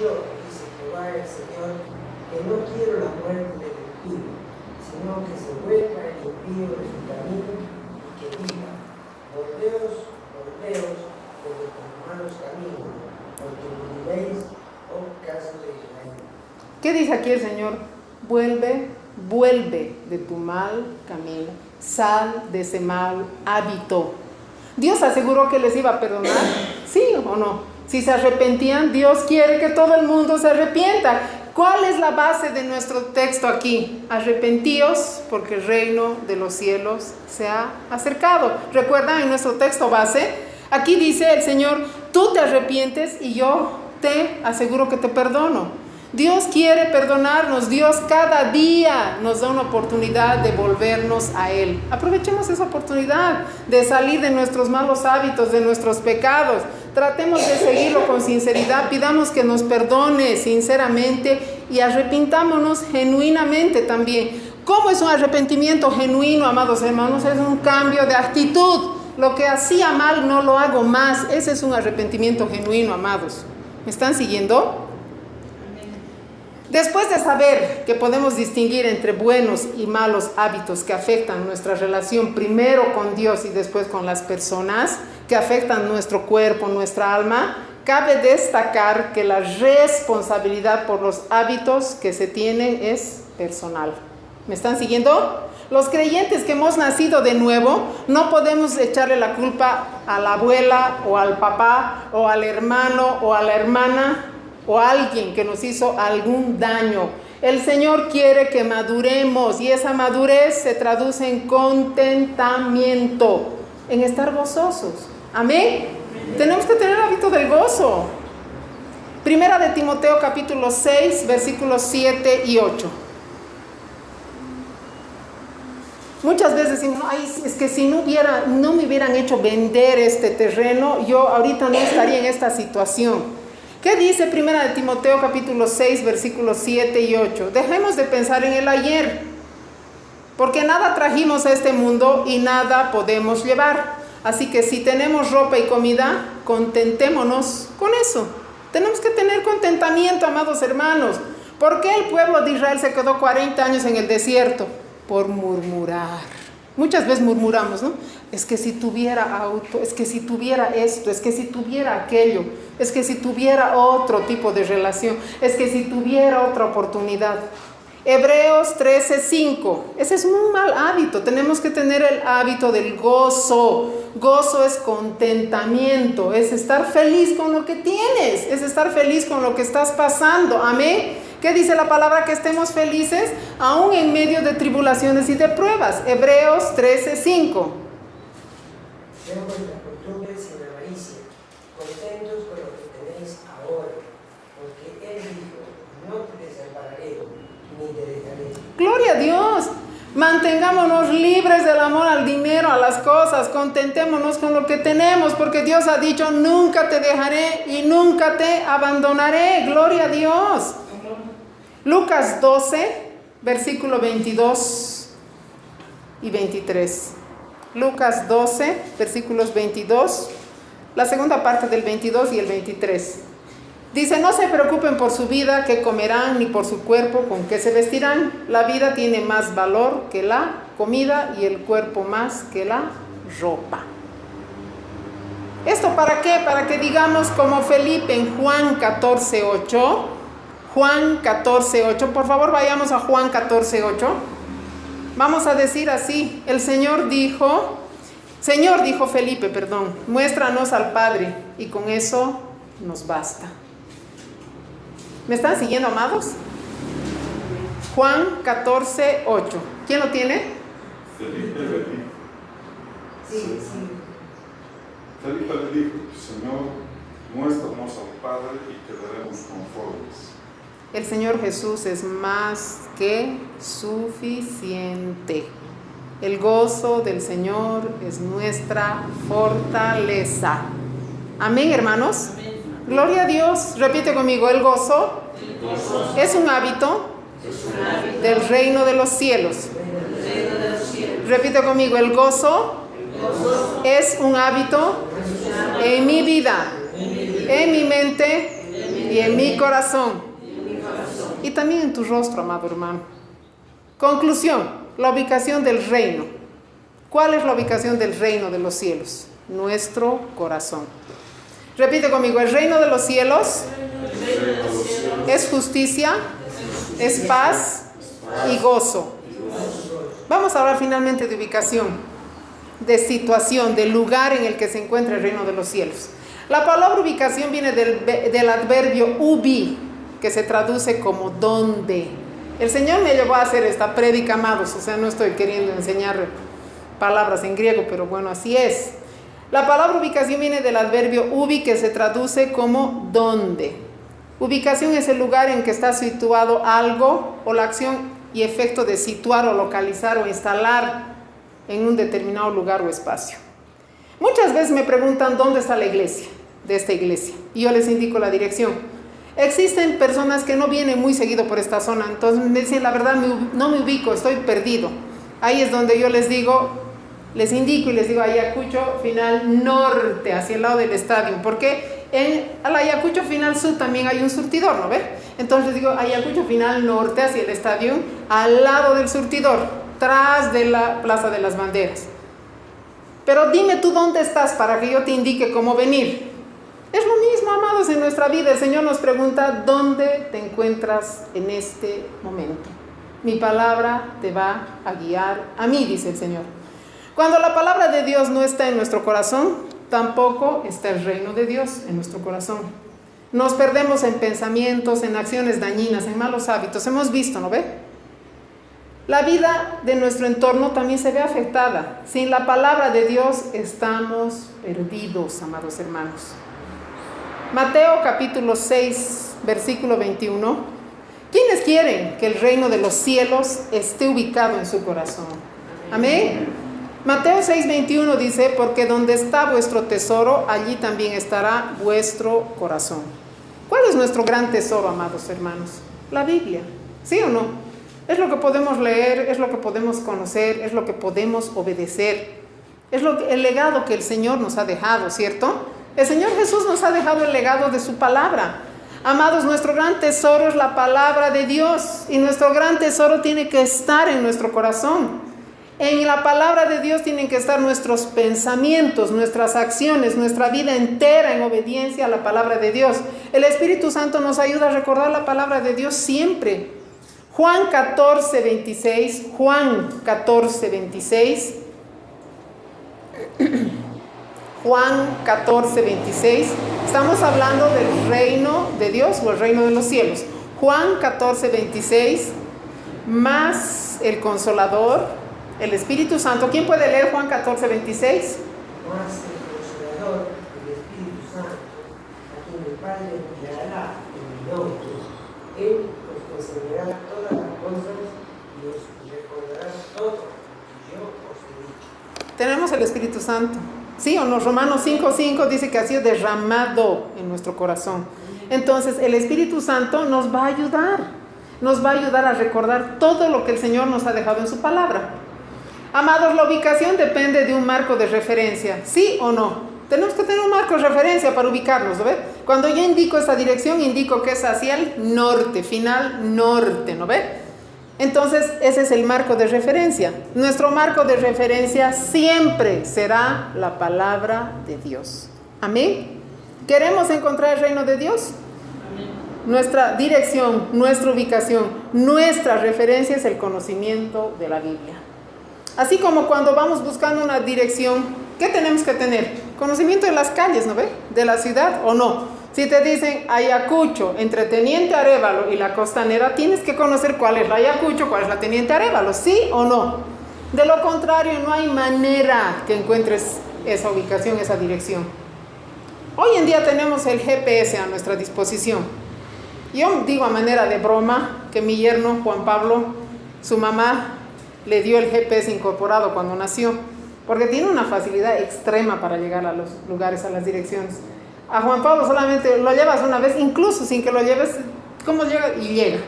yo, dice Jehová el Señor, que no quiero la muerte del impío, sino que se vuelva el impío de su camino y que diga, volveos, volveos de vuestros malos caminos, porque moriréis, oh casa de Israel. ¿Qué dice aquí el Señor? Vuelve de tu mal camino, sal de ese mal hábito. ¿Dios aseguró que les iba a perdonar? ¿Sí o no? Si se arrepentían, Dios quiere que todo el mundo se arrepienta. ¿Cuál es la base de nuestro texto aquí? Arrepentíos porque el reino de los cielos se ha acercado. ¿Recuerdan en nuestro texto base? Aquí dice el Señor, tú te arrepientes y yo te aseguro que te perdono. Dios quiere perdonarnos. Dios cada día nos da una oportunidad de volvernos a Él. Aprovechemos esa oportunidad de salir de nuestros malos hábitos, de nuestros pecados. Tratemos de seguirlo con sinceridad. Pidamos que nos perdone sinceramente y arrepintámonos genuinamente también. ¿Cómo es un arrepentimiento genuino, amados hermanos? Es un cambio de actitud. Lo que hacía mal no lo hago más. Ese es un arrepentimiento genuino, amados. ¿Me están siguiendo? Después de saber que podemos distinguir entre buenos y malos hábitos que afectan nuestra relación primero con Dios y después con las personas, que afectan nuestro cuerpo, nuestra alma, cabe destacar que la responsabilidad por los hábitos que se tienen es personal. ¿Me están siguiendo? Los creyentes que hemos nacido de nuevo no podemos echarle la culpa a la abuela o al papá o al hermano o a la hermana o a alguien que nos hizo algún daño. El Señor quiere que maduremos y esa madurez se traduce en contentamiento, en estar gozosos. ¿Amén? Tenemos que tener el hábito del gozo. Primera de Timoteo capítulo 6 versículos 7 y 8. Muchas veces decimos, ay, es que si no me hubieran hecho vender este terreno, yo ahorita no estaría en esta situación. ¿Qué dice Primera de Timoteo capítulo 6 versículos 7 y 8? Dejemos de pensar en el ayer, porque nada trajimos a este mundo y nada podemos llevar. Así que si tenemos ropa y comida, contentémonos con eso. Tenemos que tener contentamiento, amados hermanos. ¿Por qué el pueblo de Israel se quedó 40 años en el desierto? Por murmurar. Muchas veces murmuramos, ¿no? Es que si tuviera auto, es que si tuviera esto, es que si tuviera aquello, es que si tuviera otro tipo de relación, es que si tuviera otra oportunidad. Hebreos 13:5. Ese es un mal hábito. Tenemos que tener el hábito del gozo. Gozo es contentamiento, es estar feliz con lo que tienes, es estar feliz con lo que estás pasando. Amén. ¿Qué dice la palabra? Que estemos felices aún en medio de tribulaciones y de pruebas. Hebreos 13:5. Tengo vuestras costumbres sin avaricia, contentos con lo que tenéis ahora, porque Él dijo, no te desampararé, ni te dejaré. Gloria a Dios. Mantengámonos libres del amor al dinero, a las cosas. Contentémonos con lo que tenemos, porque Dios ha dicho, nunca te dejaré y nunca te abandonaré. Gloria a Dios. Lucas 12, versículo 22 y 23. Lucas 12, versículos 22, la segunda parte del 22 y el 23. Dice, no se preocupen por su vida, qué comerán, ni por su cuerpo, con qué se vestirán. La vida tiene más valor que la comida y el cuerpo más que la ropa. ¿Esto para qué? Para que digamos como Felipe en Juan 14:8. Juan 14:8, por favor vayamos a Juan 14:8. Vamos a decir así, el Señor dijo Felipe, muéstranos al Padre y con eso nos basta. ¿Me están siguiendo, amados? Juan 14:8. ¿Quién lo tiene? Felipe le dijo. Sí. Felipe le dijo, Señor, muéstranos al Padre y quedaremos conformes. El Señor Jesús es más que suficiente. El gozo del Señor es nuestra fortaleza. Amén, hermanos. Amén. Gloria a Dios. Repite conmigo, el gozo es un hábito del reino de los cielos. Repite conmigo, el gozo es un hábito en mi vida, en mi mente y en mi corazón. Y también en tu rostro, amado hermano. Conclusión, la ubicación del reino. ¿Cuál es la ubicación del reino de los cielos? Nuestro corazón. Repite conmigo, el reino de los cielos es justicia, es paz y gozo. Vamos a hablar finalmente de ubicación, de situación, del lugar en el que se encuentra el reino de los cielos. La palabra ubicación viene del adverbio ubi, que se traduce como donde. El Señor me llevó a hacer esta prédica, amados, o sea, no estoy queriendo enseñar palabras en griego, pero bueno, así es. La palabra ubicación viene del adverbio ubi, que se traduce como donde. Ubicación es el lugar en que está situado algo o la acción y efecto de situar o localizar o instalar en un determinado lugar o espacio. Muchas veces me preguntan dónde está la iglesia, de esta iglesia, y yo les indico la dirección. Existen personas que no vienen muy seguido por esta zona, entonces me dicen, la verdad no me ubico, estoy perdido. Ahí es donde yo les indico y les digo Ayacucho final norte, hacia el lado del estadio, porque en el Ayacucho final sur también hay un surtidor, ¿no ve? Entonces les digo Ayacucho final norte, hacia el estadio, al lado del surtidor, tras de la Plaza de las Banderas. Pero dime tú dónde estás para que yo te indique cómo venir. Es lo mismo, amados, en nuestra vida. El Señor nos pregunta, ¿dónde te encuentras en este momento? Mi palabra te va a guiar a mí, dice el Señor. Cuando la palabra de Dios no está en nuestro corazón, tampoco está el reino de Dios en nuestro corazón. Nos perdemos en pensamientos, en acciones dañinas, en malos hábitos. Hemos visto, ¿no ve? La vida de nuestro entorno también se ve afectada. Sin la palabra de Dios estamos perdidos, amados hermanos. Mateo capítulo 6, versículo 21. ¿Quiénes quieren que el reino de los cielos esté ubicado en su corazón? Amén. Mateo 6, 21 dice, porque donde está vuestro tesoro, allí también estará vuestro corazón. ¿Cuál es nuestro gran tesoro, amados hermanos? La Biblia, ¿sí o no? Es lo que podemos leer, es lo que podemos conocer, es lo que podemos obedecer. Es el legado que el Señor nos ha dejado, ¿cierto? El Señor Jesús nos ha dejado el legado de su palabra. Amados, nuestro gran tesoro es la palabra de Dios y nuestro gran tesoro tiene que estar en nuestro corazón. En la palabra de Dios tienen que estar nuestros pensamientos, nuestras acciones, nuestra vida entera en obediencia a la palabra de Dios. El Espíritu Santo nos ayuda a recordar la palabra de Dios siempre. Juan 14, 26. Juan 14, 26. Juan 14, 26. Estamos hablando del reino de Dios o el reino de los cielos. Juan 14, 26. Más el Consolador, el Espíritu Santo. ¿Quién puede leer Juan 14, 26? Más el Consolador, el Espíritu Santo, a quien el Padre enviará en mi nombre. Él os enseñará todas las cosas y os recordará todo lo que yo os he dicho. Tenemos el Espíritu Santo. ¿Sí o no? Romanos 5:5 dice que ha sido derramado en nuestro corazón. Entonces el Espíritu Santo nos va a ayudar a recordar todo lo que el Señor nos ha dejado en su palabra. Amados, la ubicación depende de un marco de referencia, ¿sí o no? Tenemos que tener un marco de referencia para ubicarnos, ¿no ve? Cuando yo indico esta dirección, indico que es hacia el norte, final norte, ¿no ve? Entonces, ese es el marco de referencia. Nuestro marco de referencia siempre será la palabra de Dios. ¿Amén? ¿Queremos encontrar el reino de Dios? Amén. Nuestra dirección, nuestra ubicación, nuestra referencia es el conocimiento de la Biblia. Así como cuando vamos buscando una dirección, ¿qué tenemos que tener? Conocimiento de las calles, ¿no ve? De la ciudad o no. Si te dicen Ayacucho, entre Teniente Arévalo y la Costanera, tienes que conocer cuál es la Ayacucho, cuál es la Teniente Arévalo, ¿sí o no? De lo contrario, no hay manera que encuentres esa ubicación, esa dirección. Hoy en día tenemos el GPS a nuestra disposición. Yo digo a manera de broma que mi yerno, Juan Pablo, su mamá le dio el GPS incorporado cuando nació, porque tiene una facilidad extrema para llegar a los lugares, a las direcciones. A Juan Pablo solamente lo llevas una vez, incluso sin que lo lleves, ¿cómo llega? Y llega.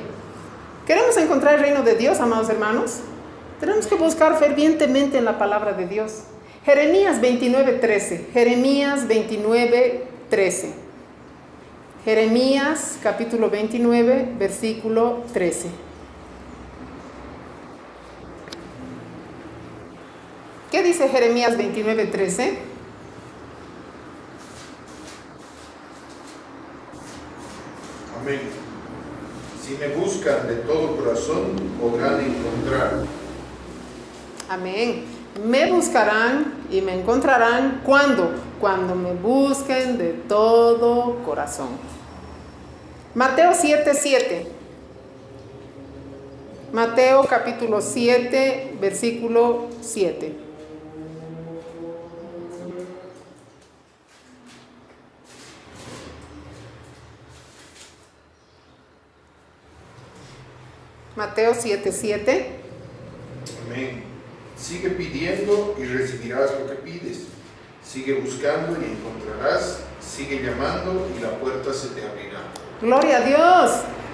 ¿Queremos encontrar el reino de Dios, amados hermanos? Tenemos que buscar fervientemente en la palabra de Dios. Jeremías 29:13. Jeremías 29:13. Jeremías capítulo 29, versículo 13. ¿Qué dice Jeremías 29, 13? Amén. Si me buscan de todo corazón, podrán encontrar. Amén. Me buscarán y me encontrarán. ¿Cuándo? Cuando me busquen de todo corazón. Mateo 7, 7. Mateo capítulo 7, versículo 7. Mateo 7, 7. Amén. Sigue pidiendo y recibirás lo que pides. Sigue buscando y encontrarás. Sigue llamando y la puerta se te abrirá. Gloria a Dios.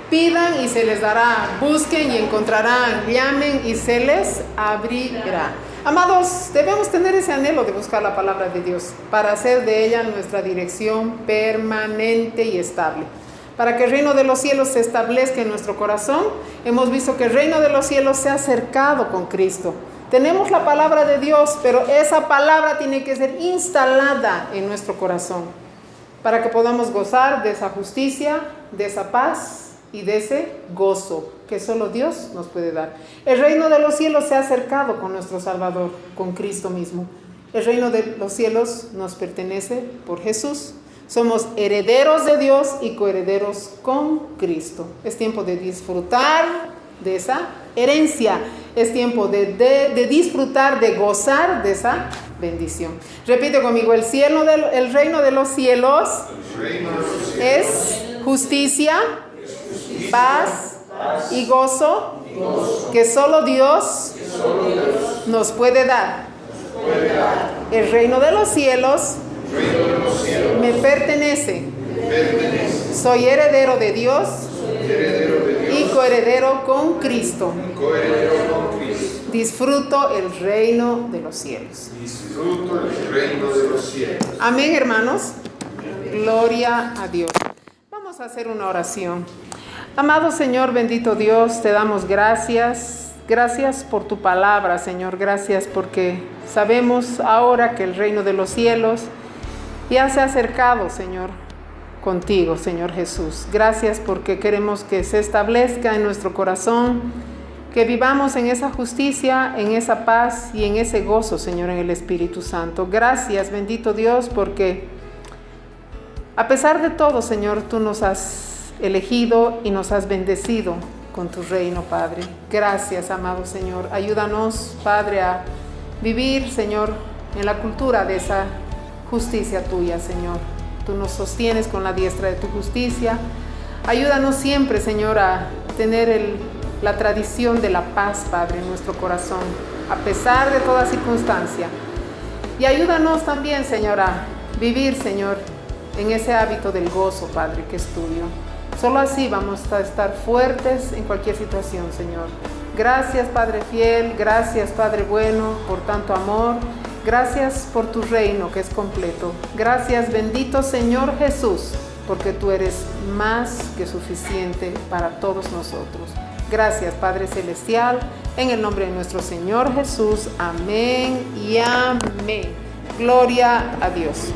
Pidan y se les dará. Busquen y encontrarán. Llamen y se les abrirá. Amados, debemos tener ese anhelo de buscar la palabra de Dios para hacer de ella nuestra dirección permanente y estable. Para que el reino de los cielos se establezca en nuestro corazón, hemos visto que el reino de los cielos se ha acercado con Cristo. Tenemos la palabra de Dios, pero esa palabra tiene que ser instalada en nuestro corazón para que podamos gozar de esa justicia, de esa paz y de ese gozo que solo Dios nos puede dar. El reino de los cielos se ha acercado con nuestro Salvador, con Cristo mismo. El reino de los cielos nos pertenece por Jesús. Somos herederos de Dios y coherederos con Cristo. Es tiempo de disfrutar de esa herencia. Es tiempo de disfrutar, de gozar de esa bendición. Repite conmigo, el reino de los cielos es justicia, paz y gozo que solo Dios nos puede dar. El reino de los cielos me pertenece. Soy heredero de Dios y coheredero con Cristo. Disfruto el reino de los cielos. Amén, hermanos. Gloria a Dios. Vamos a hacer una oración. Amado Señor, bendito Dios, te damos gracias. Gracias por tu palabra, Señor. Gracias porque sabemos ahora que el reino de los cielos ya se ha acercado, Señor, contigo, Señor Jesús. Gracias porque queremos que se establezca en nuestro corazón, que vivamos en esa justicia, en esa paz y en ese gozo, Señor, en el Espíritu Santo. Gracias, bendito Dios, porque a pesar de todo, Señor, tú nos has elegido y nos has bendecido con tu reino, Padre. Gracias, amado Señor. Ayúdanos, Padre, a vivir, Señor, en la cultura de esa justicia tuya, Señor. Tú nos sostienes con la diestra de tu justicia. Ayúdanos siempre, Señor, a tener la tradición de la paz, Padre, en nuestro corazón, a pesar de toda circunstancia. Y ayúdanos también, Señor, a vivir, Señor, en ese hábito del gozo, Padre, que es tuyo. Solo así vamos a estar fuertes en cualquier situación, Señor. Gracias, Padre fiel. Gracias, Padre bueno, por tanto amor. Gracias por tu reino que es completo. Gracias, bendito Señor Jesús, porque tú eres más que suficiente para todos nosotros. Gracias, Padre celestial, en el nombre de nuestro Señor Jesús. Amén y amén. Gloria a Dios.